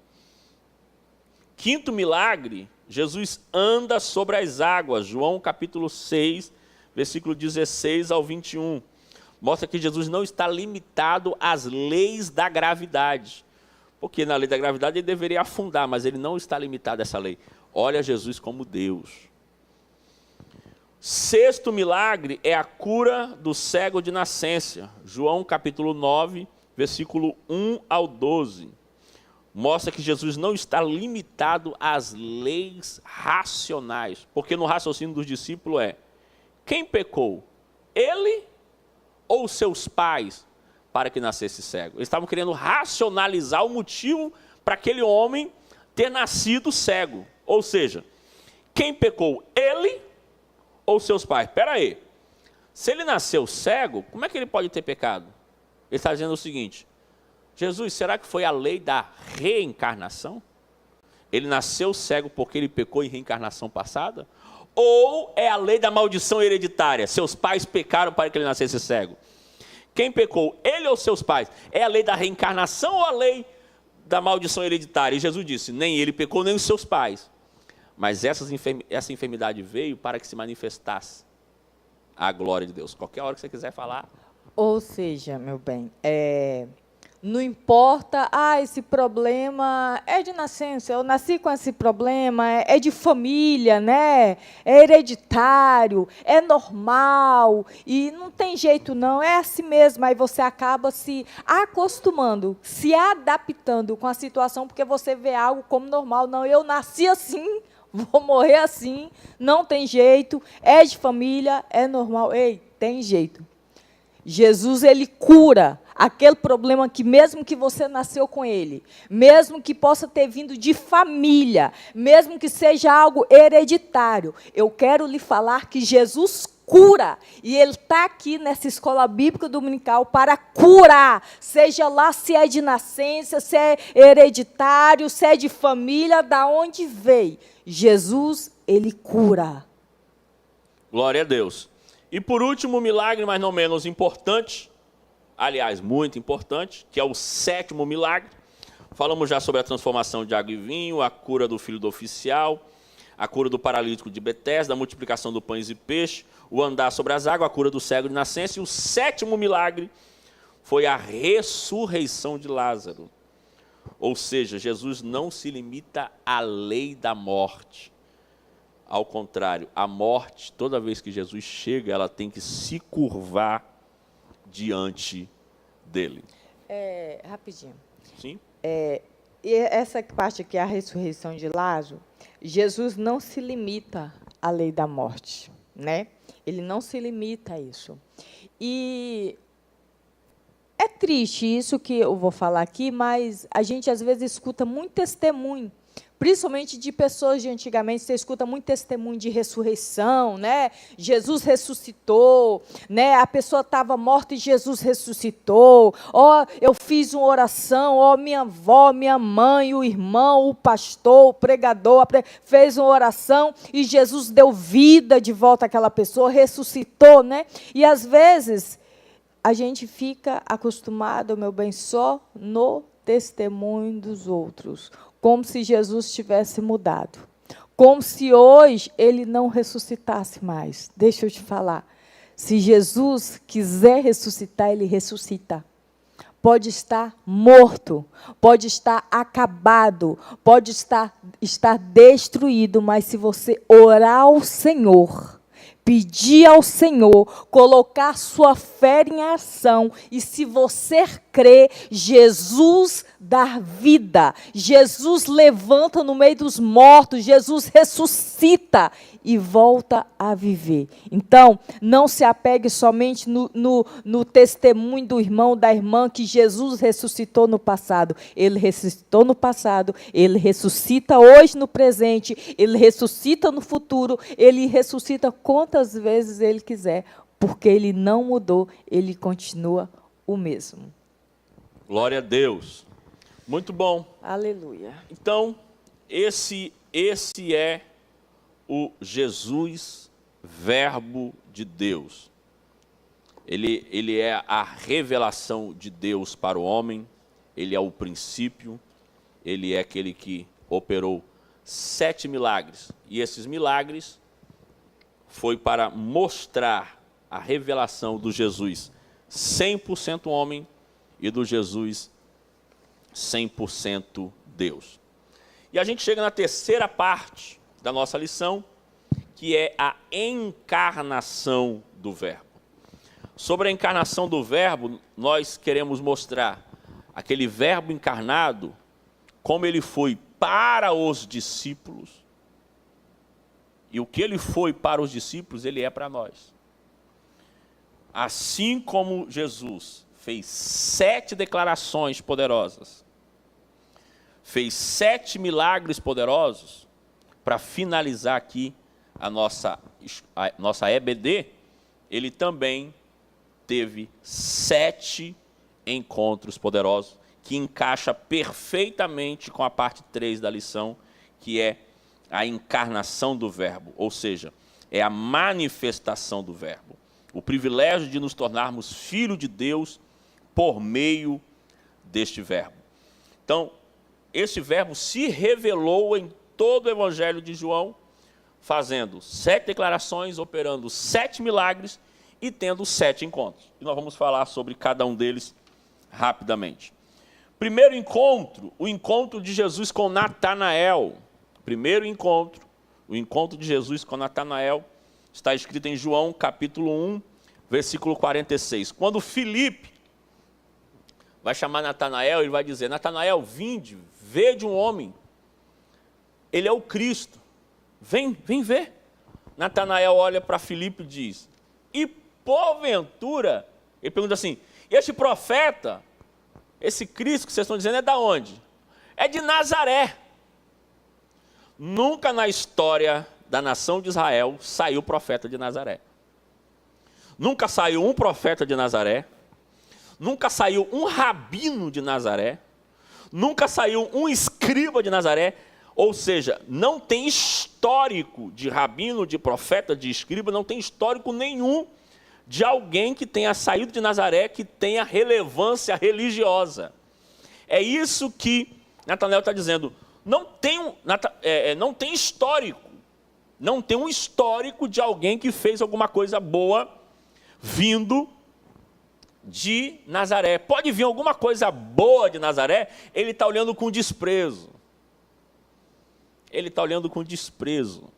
Quinto milagre, Jesus anda sobre as águas. João capítulo 6, versículo 16 ao 21. Mostra que Jesus não está limitado às leis da gravidade. Porque na lei da gravidade ele deveria afundar, mas ele não está limitado a essa lei. Olha Jesus como Deus. Sexto milagre é a cura do cego de nascença. João capítulo 9, versículo 1 ao 12. Mostra que Jesus não está limitado às leis racionais. Porque no raciocínio dos discípulos quem pecou? Ele ou seus pais para que nascesse cego? Eles estavam querendo racionalizar o motivo para aquele homem ter nascido cego. Ou seja, quem pecou, ele ou seus pais? Espera aí, se ele nasceu cego, como é que ele pode ter pecado? Ele está dizendo o seguinte: Jesus, será que foi a lei da reencarnação? Ele nasceu cego porque ele pecou em reencarnação passada? Ou é a lei da maldição hereditária? Seus pais pecaram para que ele nascesse cego. Quem pecou, ele ou seus pais? É a lei da reencarnação ou a lei da maldição hereditária? E Jesus disse, nem ele pecou, nem os seus pais. Mas essa enfermidade veio para que se manifestasse a glória de Deus. Qualquer hora que você quiser falar. Ou seja, meu bem, não importa, esse problema é de nascença, eu nasci com esse problema, é de família, né? É hereditário, é normal, e não tem jeito não, é assim mesmo. Aí você acaba se acostumando, se adaptando com a situação, porque você vê algo como normal. Não, eu nasci assim, vou morrer assim, não tem jeito, é de família, é normal. Ei, tem jeito. Jesus, ele cura aquele problema que mesmo que você nasceu com ele, mesmo que possa ter vindo de família, mesmo que seja algo hereditário, eu quero lhe falar que Jesus cura, e ele está aqui nessa escola bíblica dominical para curar, seja lá se é de nascença, se é hereditário, se é de família, da onde veio. Jesus, ele cura. Glória a Deus. E por último, milagre, mas não menos importante, aliás, muito importante, que é o 7º milagre. Falamos já sobre a transformação de água e vinho, a cura do filho do oficial, a cura do paralítico de Betesda, a multiplicação do pães e peixe, o andar sobre as águas, a cura do cego de nascença. E o 7º milagre foi a ressurreição de Lázaro. Ou seja, Jesus não se limita à lei da morte. Ao contrário, a morte, toda vez que Jesus chega, ela tem que se curvar diante dele. Rapidinho. Sim? E essa parte aqui, a ressurreição de Lázaro, Jesus não se limita à lei da morte, né? Ele não se limita a isso. E é triste isso que eu vou falar aqui, mas a gente às vezes escuta muito testemunho, principalmente de pessoas de antigamente. Você escuta muito testemunho de ressurreição, né? Jesus ressuscitou, né? A pessoa estava morta e Jesus ressuscitou. Eu fiz uma oração, minha avó, minha mãe, o irmão, o pastor, o pregador fez uma oração e Jesus deu vida de volta àquela pessoa, ressuscitou, né? E às vezes a gente fica acostumado, meu bem, só no testemunho dos outros, como se Jesus tivesse mudado, como se hoje ele não ressuscitasse mais. Deixa eu te falar, se Jesus quiser ressuscitar, ele ressuscita. Pode estar morto, pode estar acabado, pode estar destruído, mas se você orar ao Senhor, pedir ao Senhor, colocar sua fé em ação, e se você crer, Jesus dá vida, Jesus levanta no meio dos mortos, Jesus ressuscita e volta a viver. Então, não se apegue somente no testemunho do irmão, da irmã, que Jesus ressuscitou no passado. Ele ressuscitou no passado, ele ressuscita hoje no presente, ele ressuscita no futuro, ele ressuscita quantas vezes ele quiser, porque ele não mudou, ele continua o mesmo. Glória a Deus. Muito bom. Aleluia. Então, esse é o Verbo de Deus. Ele é a revelação de Deus para o homem, ele é o princípio, ele é aquele que operou 7 milagres. E esses milagres foi para mostrar a revelação do Jesus 100% homem e do Jesus 100% Deus. E a gente chega na terceira parte da nossa lição, que é a encarnação do Verbo. Sobre a encarnação do Verbo, nós queremos mostrar aquele Verbo encarnado, como ele foi para os discípulos, e o que ele foi para os discípulos, ele é para nós. assim como Jesus fez 7 declarações poderosas, fez 7 milagres poderosos, para finalizar aqui a nossa EBD, ele também teve 7 encontros poderosos, que encaixa perfeitamente com a parte 3 da lição, que é a encarnação do verbo, ou seja, é a manifestação do verbo. O privilégio de nos tornarmos filhos de Deus por meio deste verbo. Então, este verbo se revelou em todo o Evangelho de João, fazendo 7 declarações, operando 7 milagres e tendo 7 encontros. E nós vamos falar sobre cada um deles rapidamente. Primeiro encontro, o encontro de Jesus com Natanael. Primeiro encontro, o encontro de Jesus com Natanael, está escrito em João capítulo 1, versículo 46. Quando Filipe vai chamar Natanael, ele vai dizer: Natanael, vinde, vede um homem, ele é o Cristo, vem ver. Natanael olha para Filipe e diz: e porventura, ele pergunta assim, este profeta, esse Cristo que vocês estão dizendo é da onde? É de Nazaré. Nunca na história da nação de Israel saiu profeta de Nazaré. Nunca saiu um profeta de Nazaré. Nunca saiu um rabino de Nazaré. Nunca saiu um escriba de Nazaré. Ou seja, não tem histórico de rabino, de profeta, de escriba, não tem histórico nenhum de alguém que tenha saído de Nazaré, que tenha relevância religiosa. É isso que Natanael está dizendo. Não tem histórico. Não tem um histórico de alguém que fez alguma coisa boa vindo de Nazaré. Pode vir alguma coisa boa de Nazaré, ele está olhando com desprezo. Ele está olhando com desprezo.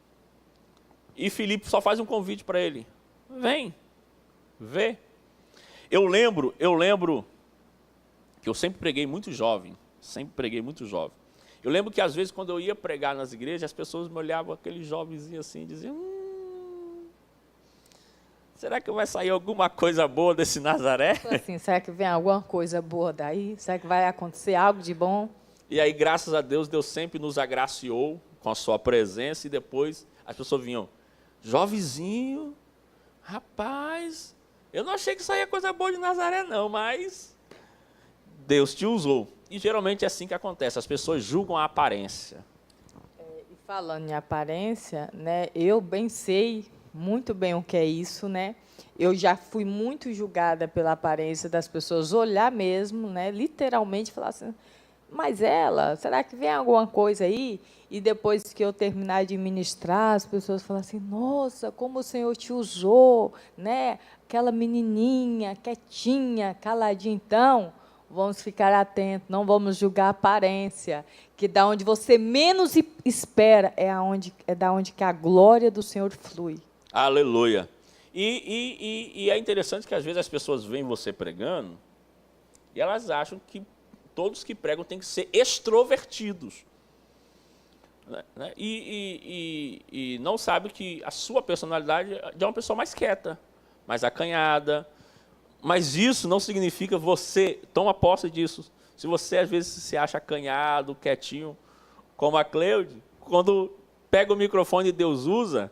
E Filipe só faz um convite para ele. Vem, vê. Eu lembro que eu sempre preguei muito jovem. Eu lembro que às vezes quando eu ia pregar nas igrejas, as pessoas me olhavam, aquele jovenzinho assim, e diziam: será que vai sair alguma coisa boa desse Nazaré? Assim, será que vem alguma coisa boa daí? Será que vai acontecer algo de bom? E aí, graças a Deus, Deus sempre nos agraciou com a sua presença, e depois as pessoas vinham: jovenzinho, rapaz, eu não achei que saía coisa boa de Nazaré não, mas Deus te usou. E geralmente é assim que acontece, as pessoas julgam a aparência. E falando em aparência, né, eu bem sei muito bem o que é isso, né? Eu já fui muito julgada pela aparência das pessoas, olhar mesmo, né, literalmente falar assim: mas ela, será que vem alguma coisa aí? E depois que eu terminar de ministrar, as pessoas falam assim: nossa, como o Senhor te usou, né? Aquela menininha, quietinha, caladinha. Então, vamos ficar atentos, não vamos julgar a aparência, que da onde você menos espera é da onde que a glória do Senhor flui. Aleluia. E é interessante que às vezes as pessoas veem você pregando e elas acham que todos que pregam têm que ser extrovertidos. Né? E não sabe que a sua personalidade é de uma pessoa mais quieta, mais acanhada. Mas isso não significa você, toma posse disso. Se você às vezes se acha acanhado, quietinho, como a Cleude, quando pega o microfone e Deus usa,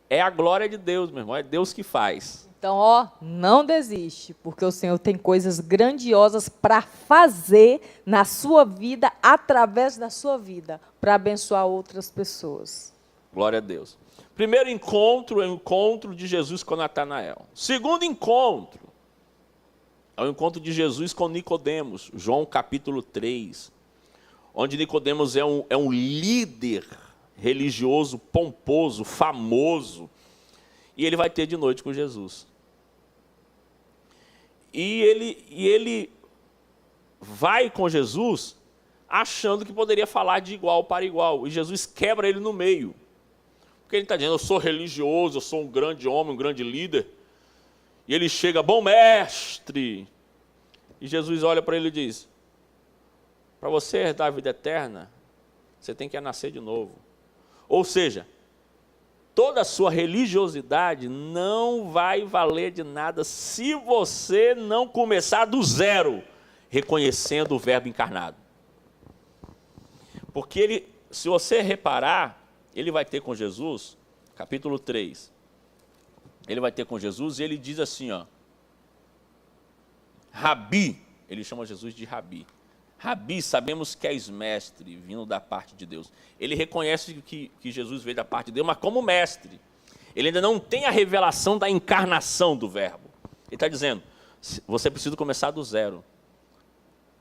é a glória de Deus, meu irmão, é Deus que faz. Então, não desiste, porque o Senhor tem coisas grandiosas para fazer na sua vida, através da sua vida, para abençoar outras pessoas. Glória a Deus. Primeiro encontro é o encontro de Jesus com Natanael. Segundo encontro é o encontro de Jesus com Nicodemos, João capítulo 3, onde Nicodemos é um líder religioso, pomposo, famoso, e ele vai ter de noite com Jesus. E ele vai com Jesus achando que poderia falar de igual para igual, e Jesus quebra ele no meio. Porque ele está dizendo: eu sou religioso, eu sou um grande homem, um grande líder. E ele chega: bom mestre. E Jesus olha para ele e diz: para você herdar a vida eterna, você tem que nascer de novo. Ou seja, toda a sua religiosidade não vai valer de nada se você não começar do zero, reconhecendo o Verbo encarnado. Porque ele, se você reparar, ele vai ter com Jesus, capítulo 3, ele vai ter com Jesus e ele diz assim, ó, Rabi, ele chama Jesus de Rabi. Rabi, sabemos que és mestre, vindo da parte de Deus. Ele reconhece que Jesus veio da parte de Deus, mas como mestre. Ele ainda não tem a revelação da encarnação do Verbo. Ele está dizendo, você precisa começar do zero.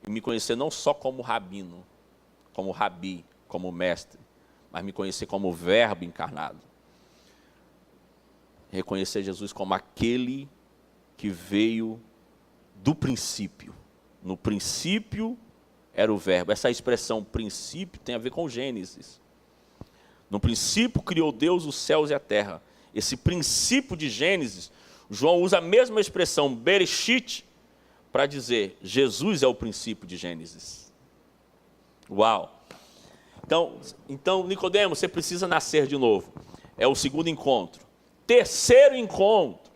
E me conhecer não só como rabino, como rabi, como mestre, mas me conhecer como Verbo encarnado. Reconhecer Jesus como aquele que veio do princípio. No princípio era o Verbo. Essa expressão princípio tem a ver com Gênesis. No princípio criou Deus os céus e a terra. Esse princípio de Gênesis, João usa a mesma expressão, Bereshit, para dizer, Jesus é o princípio de Gênesis. Uau! Então, Nicodemo, você precisa nascer de novo. É o segundo encontro. Terceiro encontro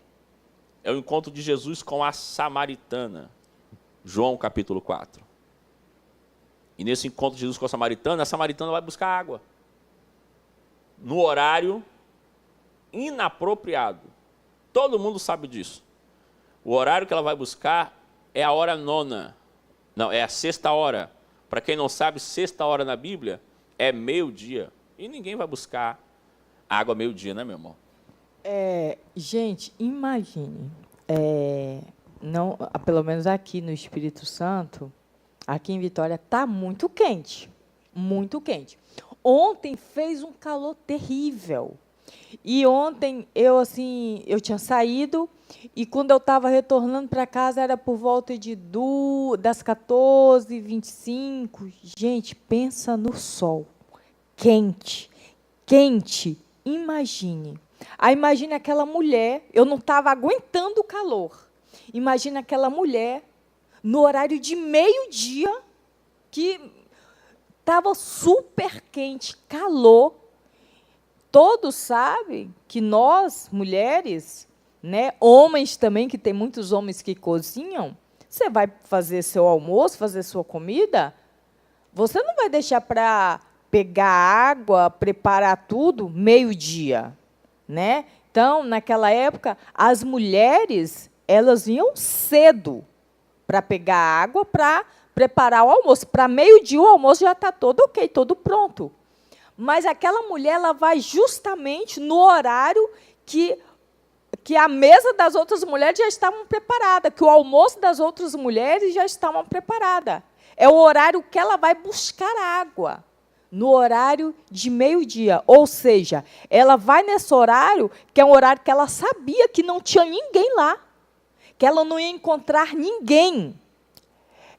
é o encontro de Jesus com a samaritana. João capítulo 4. E nesse encontro de Jesus com a samaritana vai buscar água. No horário inapropriado. Todo mundo sabe disso. O horário que ela vai buscar é a hora nona. Não, é a sexta hora. Para quem não sabe, sexta hora na Bíblia é meio-dia. E ninguém vai buscar água meio-dia, né, meu irmão? Gente, imagine. Não, pelo menos aqui no Espírito Santo, aqui em Vitória, está muito quente. Muito quente. Ontem fez um calor terrível. E ontem eu tinha saído e quando eu estava retornando para casa era por volta das 14h25. Gente, pensa no sol. Quente. Quente. Imagine. Aí imagine aquela mulher, eu não estava aguentando o calor. Imagina aquela mulher no horário de meio-dia, que estava super quente, calor. Todos sabem que nós, mulheres, né, homens também, que tem muitos homens que cozinham, você vai fazer seu almoço, fazer sua comida, você não vai deixar para pegar água, preparar tudo meio-dia, né? Então, naquela época, as mulheres, elas iam cedo para pegar água, para preparar o almoço. Para meio-dia, o almoço já está todo ok, todo pronto. Mas aquela mulher, ela vai justamente no horário que a mesa das outras mulheres já estavam preparada, que o almoço das outras mulheres já estavam preparada. É o horário que ela vai buscar água, no horário de meio-dia. Ou seja, ela vai nesse horário, que é um horário que ela sabia que não tinha ninguém lá, que ela não ia encontrar ninguém.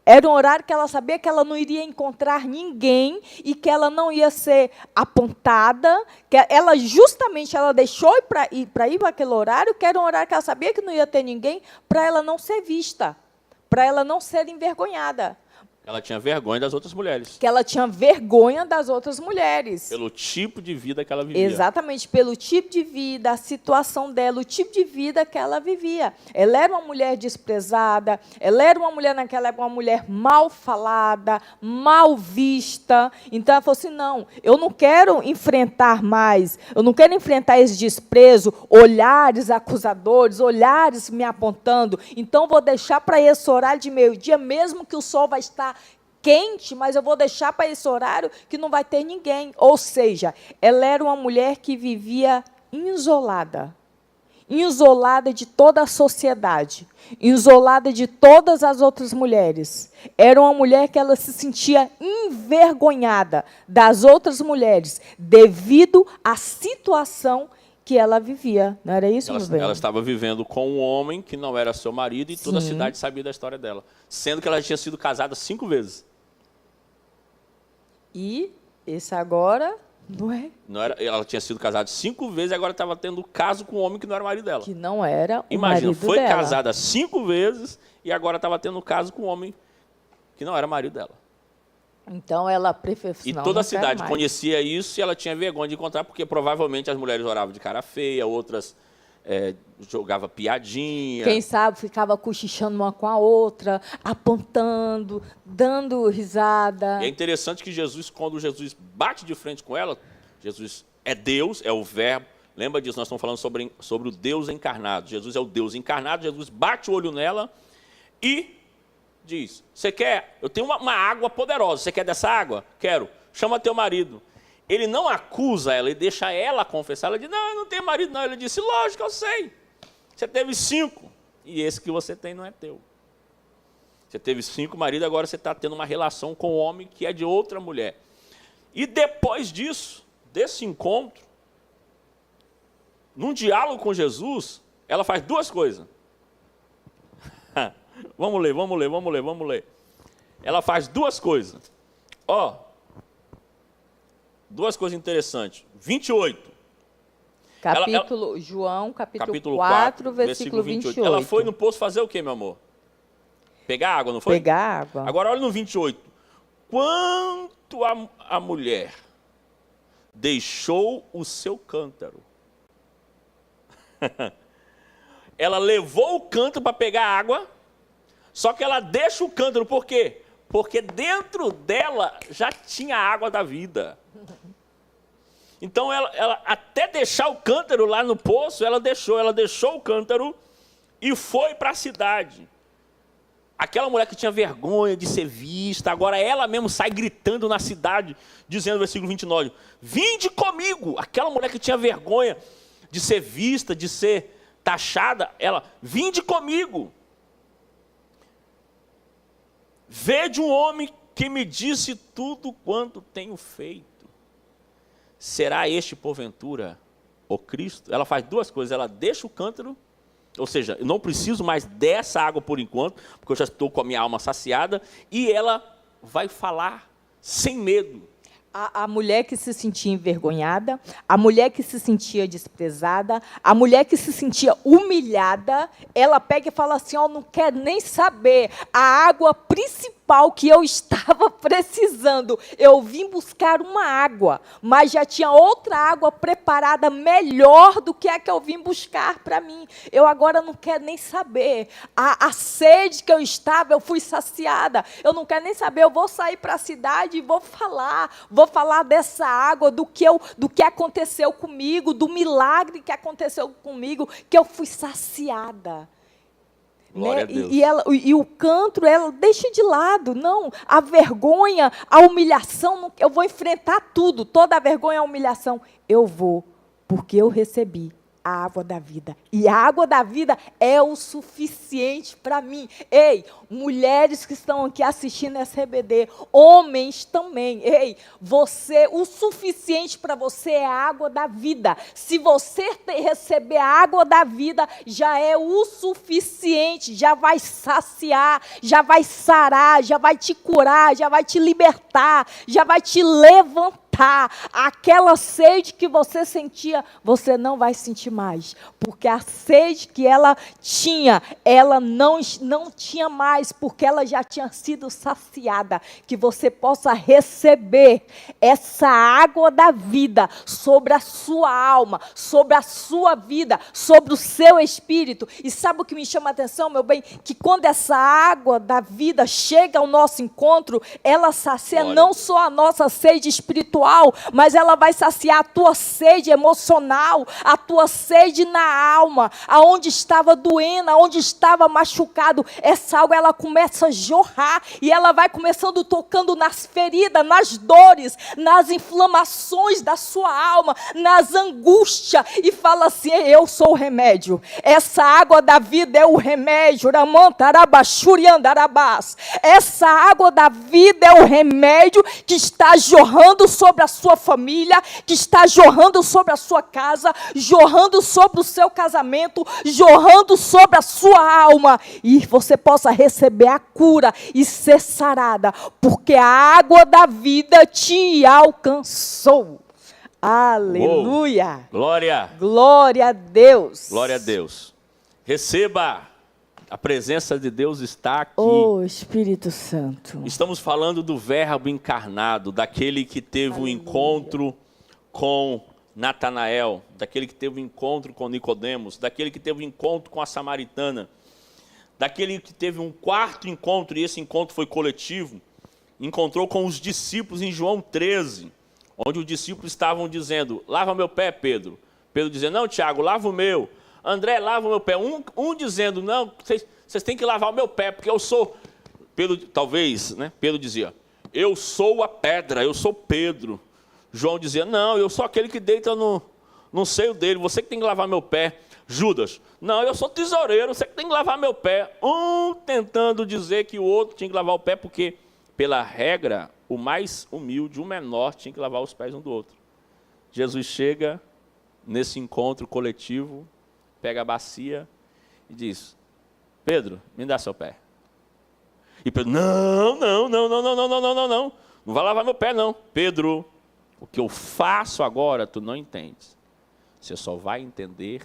Era um horário que ela sabia que ela não iria encontrar ninguém e que ela não ia ser apontada, que ela justamente deixou ir para aquele horário, que era um horário que ela sabia que não ia ter ninguém, para ela não ser vista, para ela não ser envergonhada. Ela tinha vergonha das outras mulheres. Que ela tinha vergonha das outras mulheres. Pelo tipo de vida que ela vivia. Exatamente, pelo tipo de vida, a situação dela, o tipo de vida que ela vivia. Ela era uma mulher desprezada, ela era uma mulher naquela época, uma mulher mal falada, mal vista. Então ela falou assim, não, eu não quero enfrentar mais, eu não quero enfrentar esse desprezo, olhares acusadores, olhares me apontando, então vou deixar para esse horário de meio-dia, mesmo que o sol vai estar quente, mas eu vou deixar para esse horário que não vai ter ninguém. Ou seja, ela era uma mulher que vivia isolada. Isolada de toda a sociedade. Isolada de todas as outras mulheres. Era uma mulher que ela se sentia envergonhada das outras mulheres devido à situação que ela vivia. Não era isso, meu bem? Ela estava vivendo com um homem que não era seu marido e toda a cidade sabia da história dela. Sendo que ela tinha sido casada 5 vezes. E esse agora não é? Não era, ela tinha sido casada 5 vezes e agora estava tendo caso com um homem que não era o marido dela. Que não era o Imagina, marido foi dela. casada 5 vezes e agora estava tendo caso com um homem que não era marido dela. Então ela preferiu. E toda a cidade conhecia isso e ela tinha vergonha de encontrar, porque provavelmente as mulheres oravam de cara feia, outras jogavam piadinha. Quem sabe ficava cochichando uma com a outra, apontando, dando risada. E é interessante que Jesus, quando Jesus bate de frente com ela, Jesus é Deus, é o Verbo. Lembra disso, nós estamos falando sobre o Deus encarnado. Jesus é o Deus encarnado, Jesus bate o olho nela e diz, você quer? Eu tenho uma água poderosa, você quer dessa água? Quero. Chama teu marido. Ele não acusa ela, ele deixa ela confessar. Ela diz, não, eu não tenho marido não. Ele disse, lógico, eu sei. Você teve 5 e esse que você tem não é teu. Você teve 5 maridos, agora você está tendo uma relação com um homem que é de outra mulher. E depois disso, desse encontro, num diálogo com Jesus, ela faz 2 coisas. Vamos ler. Ela faz 2 coisas. 2 coisas interessantes. 28. João, capítulo 4, versículo 28. Ela foi no poço fazer o quê, meu amor? Pegar água, não foi? Pegar água. Agora olha no 28. Quanto a mulher deixou o seu cântaro. Ela levou o cântaro para pegar água, só que ela deixa o cântaro, por quê? Porque dentro dela já tinha a água da vida. Então, ela até deixar o cântaro lá no poço, ela deixou o cântaro e foi para a cidade. Aquela mulher que tinha vergonha de ser vista, agora ela mesmo sai gritando na cidade, dizendo no versículo 29, vinde comigo. Aquela mulher que tinha vergonha de ser vista, de ser taxada, ela, vinde comigo. Vede um homem que me disse tudo quanto tenho feito. Será este, porventura, o Cristo? Ela faz 2 coisas, ela deixa o cântaro, ou seja, eu não preciso mais dessa água por enquanto, porque eu já estou com a minha alma saciada, e ela vai falar sem medo. A mulher que se sentia envergonhada, a mulher que se sentia desprezada, a mulher que se sentia humilhada, ela pega e fala assim, não quero nem saber, a água principal que eu estava precisando, eu vim buscar uma água, mas já tinha outra água preparada melhor do que a que eu vim buscar para mim. Eu agora não quero nem saber, a sede que eu estava, eu fui saciada, eu não quero nem saber, eu vou sair para a cidade e vou falar dessa água, do que aconteceu comigo, do milagre que aconteceu comigo, que eu fui saciada. Né? E o cântaro, ela deixa de lado. Não, a vergonha, a humilhação, eu vou enfrentar tudo, toda a vergonha e a humilhação. Eu vou, porque eu recebi a água da vida. E a água da vida é o suficiente para mim. Ei, mulheres que estão aqui assistindo essa RBD, homens também. Ei, o suficiente para você é a água da vida. Se você receber a água da vida, já é o suficiente, já vai saciar, já vai sarar, já vai te curar, já vai te libertar, já vai te levantar. Aquela sede que você sentia, você não vai sentir mais, porque a sede que ela tinha, ela não tinha mais, porque ela já tinha sido saciada. Que você possa receber essa água da vida sobre a sua alma, sobre a sua vida, sobre o seu espírito. E sabe o que me chama a atenção, meu bem? Que quando essa água da vida chega ao nosso encontro, ela sacia não só a nossa sede espiritual, mas ela vai saciar a tua sede emocional, a tua sede na alma, aonde estava doendo, aonde estava machucado. Essa água, ela começa a jorrar e ela vai começando tocando nas feridas, nas dores, nas inflamações da sua alma, nas angústias, e fala assim, eu sou o remédio. Essa água da vida é o remédio. Essa água da vida é o remédio que está jorrando sobre a sua família, que está jorrando sobre a sua casa, jorrando sobre o seu casamento, jorrando sobre a sua alma, e você possa receber a cura e ser sarada, porque a água da vida te alcançou. Aleluia! Glória! Glória a Deus! Glória a Deus! Receba A presença de Deus está aqui. Oh, Espírito Santo. Estamos falando do Verbo encarnado, daquele que teve um encontro com Natanael, daquele que teve um encontro com Nicodemos, daquele que teve um encontro com a samaritana, daquele que teve um quarto encontro, e esse encontro foi coletivo, encontrou com os discípulos em João 13, onde os discípulos estavam dizendo, lava meu pé, Pedro. Pedro dizendo, não, Tiago, lava o meu. André, lava o meu pé. Um dizendo, não, vocês têm que lavar o meu pé, porque eu sou... Pedro, talvez, né? Pedro dizia, eu sou a pedra, eu sou Pedro. João dizia, não, eu sou aquele que deita no seio dele, você que tem que lavar meu pé. Judas, não, eu sou tesoureiro, você que tem que lavar meu pé. Um tentando dizer que o outro tinha que lavar o pé, porque, pela regra, o mais humilde, o menor, tinha que lavar os pés um do outro. Jesus chega nesse encontro coletivo, pega a bacia e diz, Pedro, me dá seu pé. E Pedro, não vai lavar meu pé não. Pedro, o que eu faço agora, tu não entendes. Você só vai entender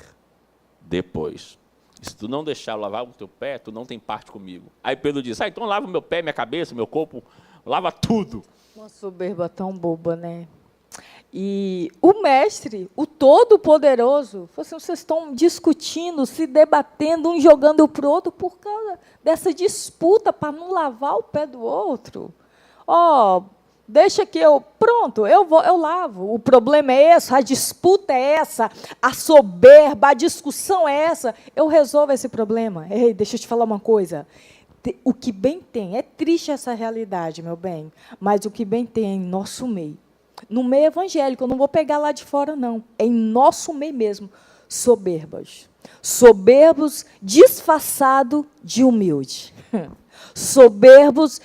depois. E se tu não deixar eu lavar o teu pé, tu não tem parte comigo. Aí Pedro diz, então lava meu pé, minha cabeça, meu corpo, lava tudo. Uma soberba tão boba, né? E o mestre, o Todo-Poderoso, vocês estão discutindo, se debatendo, um jogando para o outro por causa dessa disputa para não lavar o pé do outro. Deixa que pronto, eu lavo. O problema é esse, a disputa é essa, a soberba, a discussão é essa. Eu resolvo esse problema. Ei, deixa eu te falar uma coisa. O que bem tem, é triste essa realidade, meu bem, mas o que bem tem é em nosso meio. No meio evangélico, eu não vou pegar lá de fora, não. É em nosso meio mesmo. Soberbas. Soberbos disfarçado de humilde. Soberbos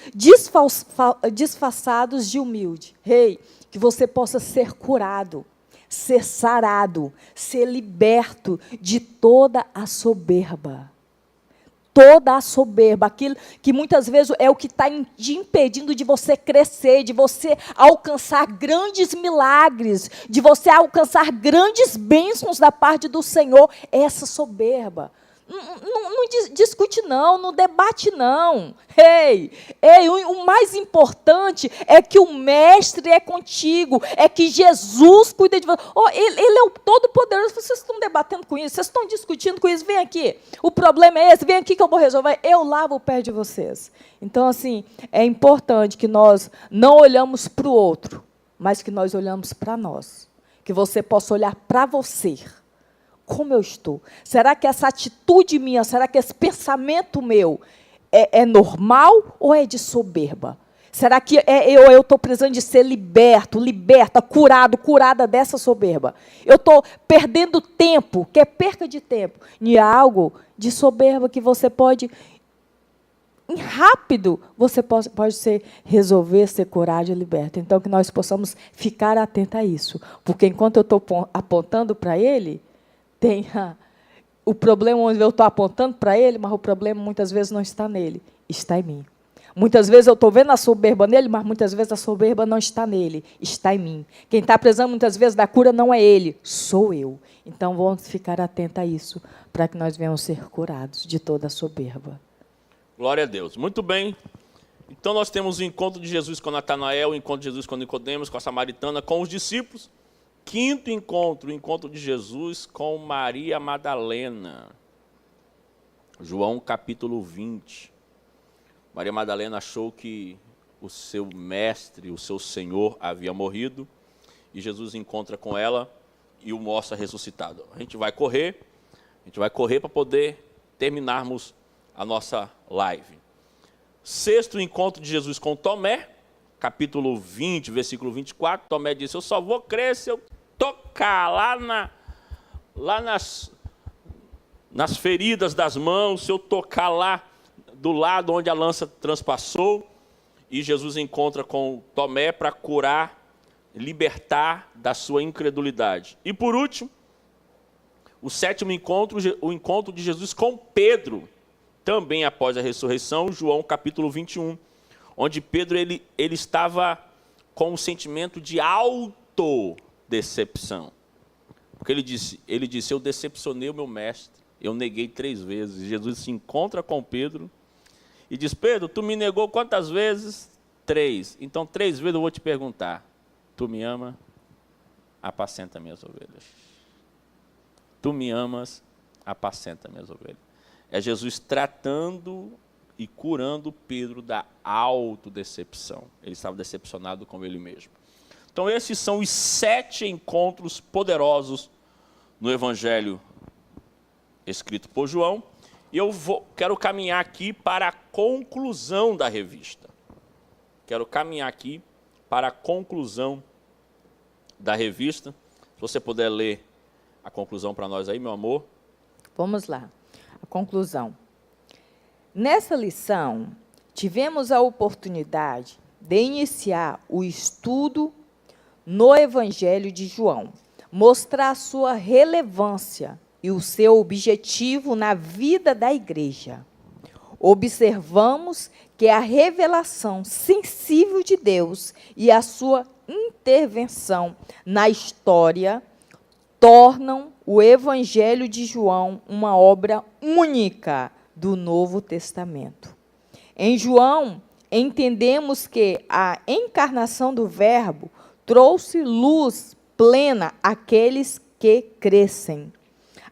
disfarçados de humilde. Que você possa ser curado, ser sarado, ser liberto de toda a soberba. Toda a soberba, aquilo que muitas vezes é o que está te impedindo de você crescer, de você alcançar grandes milagres, de você alcançar grandes bênçãos da parte do Senhor, essa soberba. Não discute não debate não. O mais importante é que o mestre é contigo, é que Jesus cuida de você. Ele é o Todo-Poderoso. Vocês estão debatendo com isso, vocês estão discutindo com isso, vem aqui. O problema é esse, vem aqui que eu vou resolver. Eu lavo o pé de vocês. Então, assim, é importante que nós não olhamos para o outro, mas que nós olhamos para nós. Que você possa olhar para você. Como eu estou? Será que essa atitude minha, será que esse pensamento meu é normal ou é de soberba? Será que eu estou precisando de ser liberta, curada dessa soberba? Eu estou perdendo tempo, que é perca de tempo, em algo de soberba que você pode, rápido, você pode resolver, ser curado e liberto. Então, que nós possamos ficar atentos a isso. Porque enquanto eu estou apontando para ele, tem o problema onde eu estou apontando para ele, mas o problema muitas vezes não está nele, está em mim. Muitas vezes eu estou vendo a soberba nele, mas muitas vezes a soberba não está nele, está em mim. Quem está precisando muitas vezes da cura não é ele, sou eu. Então vamos ficar atentos a isso, para que nós venhamos ser curados de toda a soberba. Glória a Deus. Muito bem. Então nós temos o encontro de Jesus com Natanael, o encontro de Jesus com Nicodemos, com a samaritana, com os discípulos. Quinto encontro, o encontro de Jesus com Maria Madalena. João capítulo 20. Maria Madalena achou que o seu mestre, o seu Senhor havia morrido, e Jesus encontra com ela e o mostra ressuscitado. A gente vai correr para poder terminarmos a nossa live. Sexto encontro de Jesus com Tomé, capítulo 20, versículo 24, Tomé disse, eu só vou crer se eu tocar lá nas feridas das mãos, se eu tocar lá do lado onde a lança transpassou. E Jesus encontra com Tomé para curar, libertar da sua incredulidade. E por último, o sétimo encontro, o encontro de Jesus com Pedro, também após a ressurreição, João capítulo 21, onde Pedro ele estava com um sentimento de autodecepção. Porque ele disse, eu decepcionei o meu mestre. Eu neguei 3 vezes. Jesus se encontra com Pedro e diz, Pedro, tu me negou quantas vezes? 3. Então 3 vezes eu vou te perguntar, tu me ama? Apacenta minhas ovelhas. Tu me amas? Apacenta minhas ovelhas. É Jesus tratando e curando Pedro da autodecepção. Ele estava decepcionado com ele mesmo. Então esses são os 7 encontros poderosos no Evangelho escrito por João. E eu quero caminhar aqui para a conclusão da revista. Quero caminhar aqui para a conclusão da revista. Se você puder ler a conclusão para nós aí, meu amor. Vamos lá. A conclusão. Nessa lição, tivemos a oportunidade de iniciar o estudo no Evangelho de João, mostrar a sua relevância e o seu objetivo na vida da igreja. Observamos que a revelação sensível de Deus e a sua intervenção na história tornam o Evangelho de João uma obra única do Novo Testamento. Em João, entendemos que a encarnação do Verbo trouxe luz plena àqueles que crescem.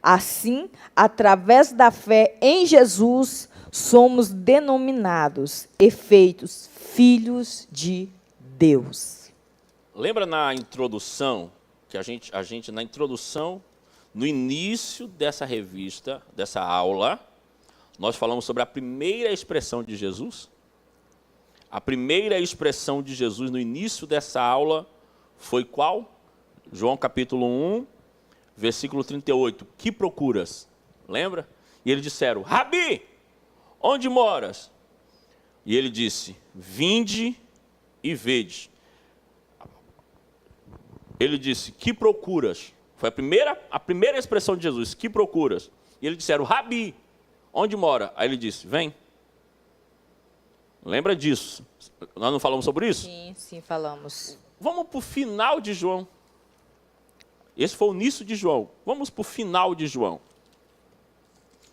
Assim, através da fé em Jesus, somos denominados e feitos filhos de Deus. Lembra na introdução, que a gente na introdução, no início dessa revista, dessa aula, nós falamos sobre a primeira expressão de Jesus? A primeira expressão de Jesus no início dessa aula foi qual? João capítulo 1, versículo 38. Que procuras? Lembra? E eles disseram, Rabi, onde moras? E ele disse, vinde e vede. Ele disse, que procuras? Foi a primeira expressão de Jesus, que procuras? E eles disseram, Rabi, onde mora? Aí ele disse, vem. Lembra disso? Nós não falamos sobre isso? Sim, falamos. Vamos para o final de João. Esse foi o início de João. Vamos para o final de João.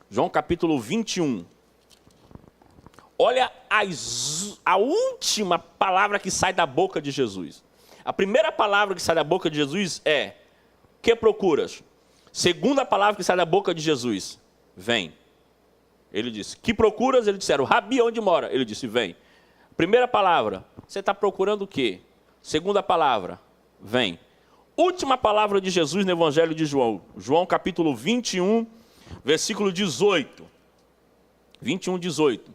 João capítulo 21. Olha a última palavra que sai da boca de Jesus. A primeira palavra que sai da boca de Jesus é, que procuras? Segunda palavra que sai da boca de Jesus, vem. Ele disse, que procuras? Eles disseram, Rabi, onde mora? Ele disse, vem. Primeira palavra, você está procurando o quê? Segunda palavra, vem. Última palavra de Jesus no Evangelho de João. João capítulo 21, versículo 18. 21, 18.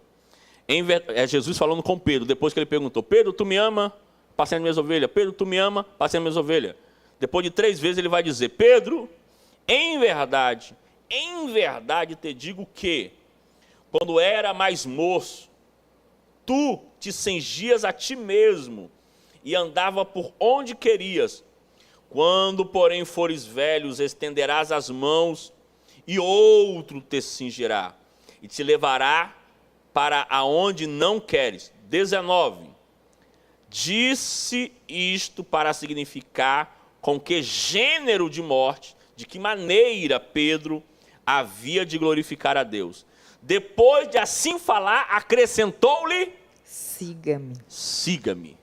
É Jesus falando com Pedro, depois que ele perguntou, Pedro, tu me ama? Passeando minhas ovelhas. Pedro, tu me ama? Passeando minhas ovelhas. Depois de 3 vezes ele vai dizer, Pedro, em verdade te digo que, quando era mais moço, tu te cingias a ti mesmo e andava por onde querias. Quando, porém, fores velhos, estenderás as mãos e outro te cingirá e te levará para aonde não queres. 19. Disse isto para significar com que gênero de morte, de que maneira Pedro havia de glorificar a Deus. Depois de assim falar, acrescentou-lhe, siga-me. Siga-me,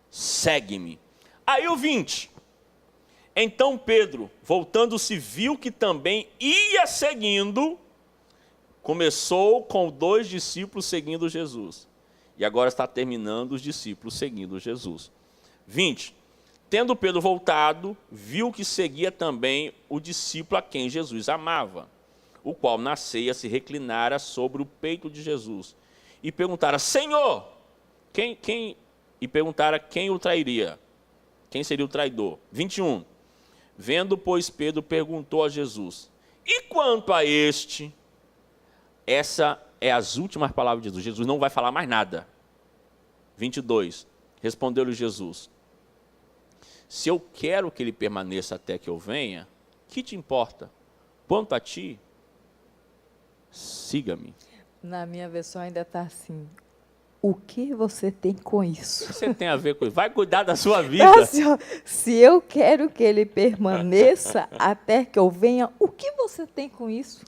segue-me. Aí o 20. Então Pedro, voltando-se, viu que também ia seguindo, começou com 2 discípulos seguindo Jesus. E agora está terminando os discípulos seguindo Jesus. 20. Tendo Pedro voltado, viu que seguia também o discípulo a quem Jesus amava, o qual na ceia se reclinara sobre o peito de Jesus. E perguntara, Senhor, e perguntara quem o trairia? Quem seria o traidor? 21. Vendo, pois, Pedro perguntou a Jesus, e quanto a este? Essa é as últimas palavras de Jesus. Jesus não vai falar mais nada. 22. Respondeu-lhe Jesus, se eu quero que ele permaneça até que eu venha, que te importa? Quanto a ti, siga-me. Na minha versão ainda está assim, o que você tem com isso? O que você tem a ver com isso? Vai cuidar da sua vida. Assim, ó, se eu quero que ele permaneça até que eu venha, o que você tem com isso?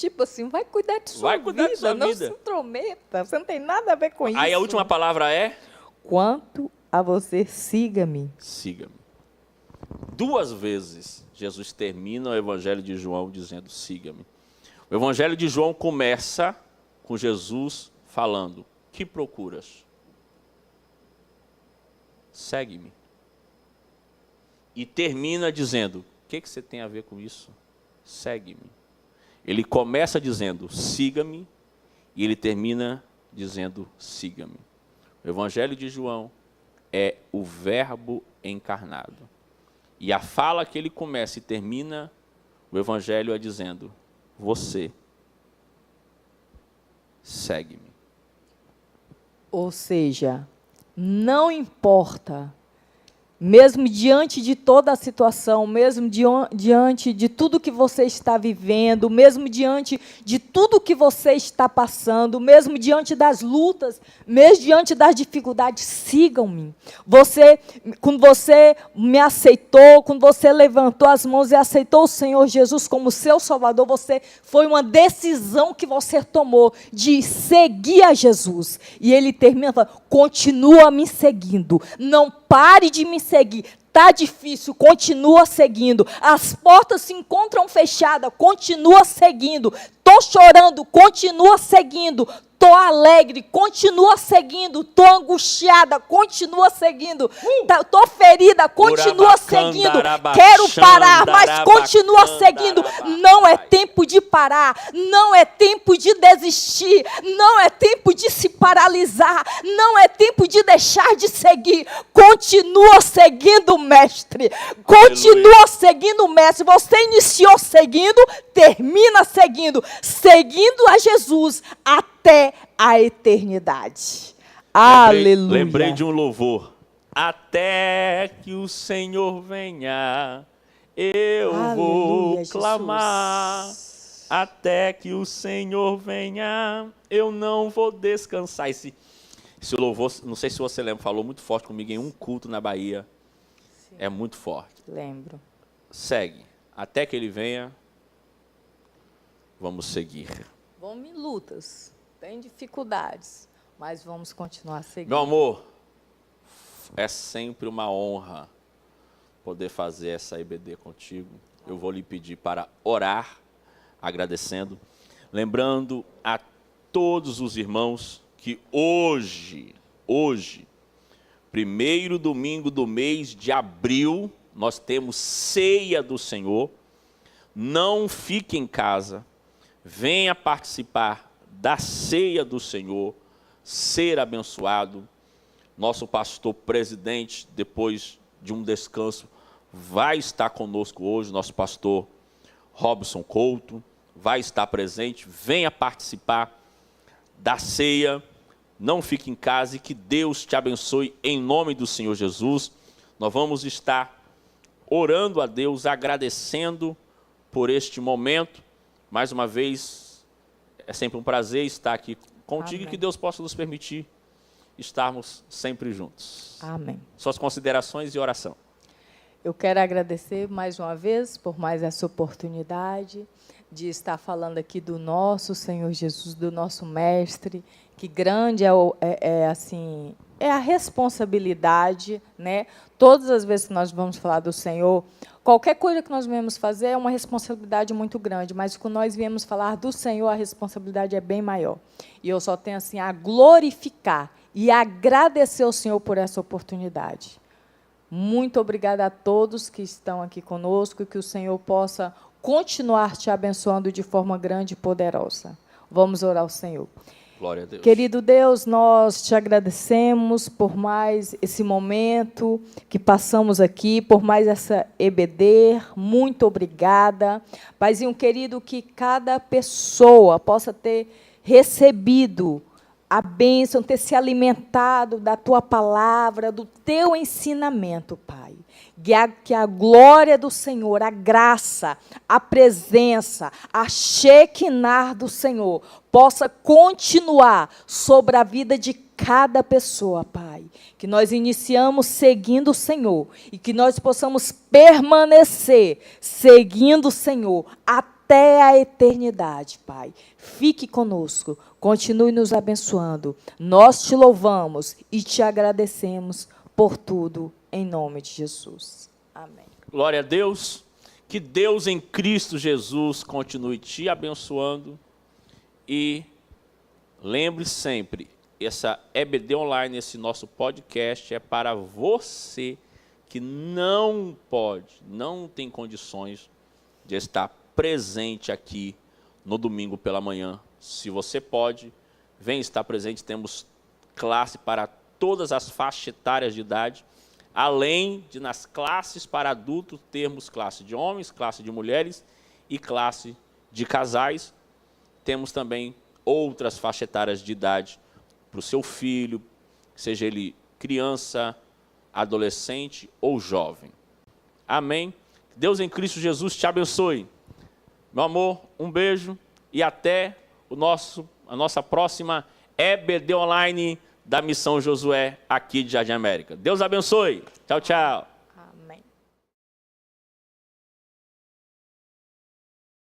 Tipo assim, vai cuidar de sua Vai cuidar vida, de sua não vida. se intrometa, você não tem nada a ver com isso. Aí a última palavra é? Quanto a você, siga-me. Siga-me. 2 vezes Jesus termina o Evangelho de João dizendo, siga-me. O Evangelho de João começa com Jesus falando, que procuras? Segue-me. E termina dizendo, o que você tem a ver com isso? Segue-me. Ele começa dizendo, siga-me, e ele termina dizendo, siga-me. O Evangelho de João é o Verbo encarnado. E a fala que ele começa e termina, o Evangelho é dizendo, você, segue-me. Ou seja, não importa, mesmo diante de toda a situação, mesmo diante de tudo que você está vivendo, mesmo diante de tudo que você está passando, mesmo diante das lutas, mesmo diante das dificuldades, sigam-me. Quando você me aceitou, quando você levantou as mãos e aceitou o Senhor Jesus como seu Salvador, foi uma decisão que você tomou de seguir a Jesus. E ele termina falando, continua me seguindo, não pare de me seguir. Está difícil, continua seguindo. As portas se encontram fechadas, continua seguindo. Estou chorando, continua seguindo. Estou alegre, continua seguindo. Estou angustiada, continua seguindo. Estou ferida, continua seguindo. Quero parar, mas continua seguindo. Não é tempo de parar, não é tempo de desistir, não é tempo de se paralisar, não é tempo de deixar de seguir. Continua seguindo o Mestre. Continua seguindo o Mestre. Você iniciou seguindo, termina seguindo. Seguindo a Jesus até a eternidade. Aleluia. Lembrei de um louvor. Até que o Senhor venha, eu vou clamar. Jesus. Até que o Senhor venha, eu não vou descansar. Esse louvor, não sei se você lembra, falou muito forte comigo em um culto na Bahia. Sim. É muito forte. Lembro. Segue. Até que ele venha, vamos seguir. Vamos em lutas, tem dificuldades, mas vamos continuar seguindo. Meu amor, é sempre uma honra poder fazer essa EBD contigo. Eu vou lhe pedir para orar, agradecendo, lembrando a todos os irmãos que hoje, primeiro domingo do mês de abril, nós temos ceia do Senhor. Não fique em casa, venha participar da ceia do Senhor, ser abençoado. Nosso pastor presidente, depois de um descanso, vai estar conosco hoje, nosso pastor Robson Couto, vai estar presente, venha participar da ceia, não fique em casa e que Deus te abençoe em nome do Senhor Jesus. Nós vamos estar orando a Deus, agradecendo por este momento. Mais uma vez, é sempre um prazer estar aqui contigo. Amém. E que Deus possa nos permitir estarmos sempre juntos. Amém. Suas considerações e oração. Eu quero agradecer mais uma vez por mais essa oportunidade de estar falando aqui do nosso Senhor Jesus, do nosso Mestre, que grande é a responsabilidade, né? Todas as vezes que nós vamos falar do Senhor, qualquer coisa que nós viemos fazer é uma responsabilidade muito grande, mas quando nós viemos falar do Senhor, a responsabilidade é bem maior. E eu só tenho assim a glorificar e agradecer ao Senhor por essa oportunidade. Muito obrigada a todos que estão aqui conosco e que o Senhor possa continuar te abençoando de forma grande e poderosa. Vamos orar ao Senhor. Glória a Deus. Querido Deus, nós te agradecemos por mais esse momento que passamos aqui, por mais essa EBD. Muito obrigada. Paizinho querido, que cada pessoa possa ter recebido a bênção, ter se alimentado da tua palavra, do teu ensinamento, Pai. Que a glória do Senhor, a graça, a presença, a Shekinah do Senhor possa continuar sobre a vida de cada pessoa, Pai. Que nós iniciamos seguindo o Senhor e que nós possamos permanecer seguindo o Senhor até até a eternidade, Pai. Fique conosco, continue nos abençoando. Nós te louvamos e te agradecemos por tudo, em nome de Jesus. Amém. Glória a Deus. Que Deus em Cristo Jesus continue te abençoando. E lembre sempre, essa EBD Online, esse nosso podcast, é para você que não pode, não tem condições de estar presente aqui no domingo pela manhã. Se você pode, vem estar presente. Temos classe para todas as faixas etárias de idade, além de nas classes para adultos termos classe de homens, classe de mulheres e classe de casais. Temos também outras faixas etárias de idade para o seu filho, seja ele criança, adolescente ou jovem. Amém? Deus em Cristo Jesus te abençoe. Meu amor, um beijo e até a nossa próxima EBD Online da Missão Josué aqui de Jardim América. Deus abençoe. Tchau, tchau.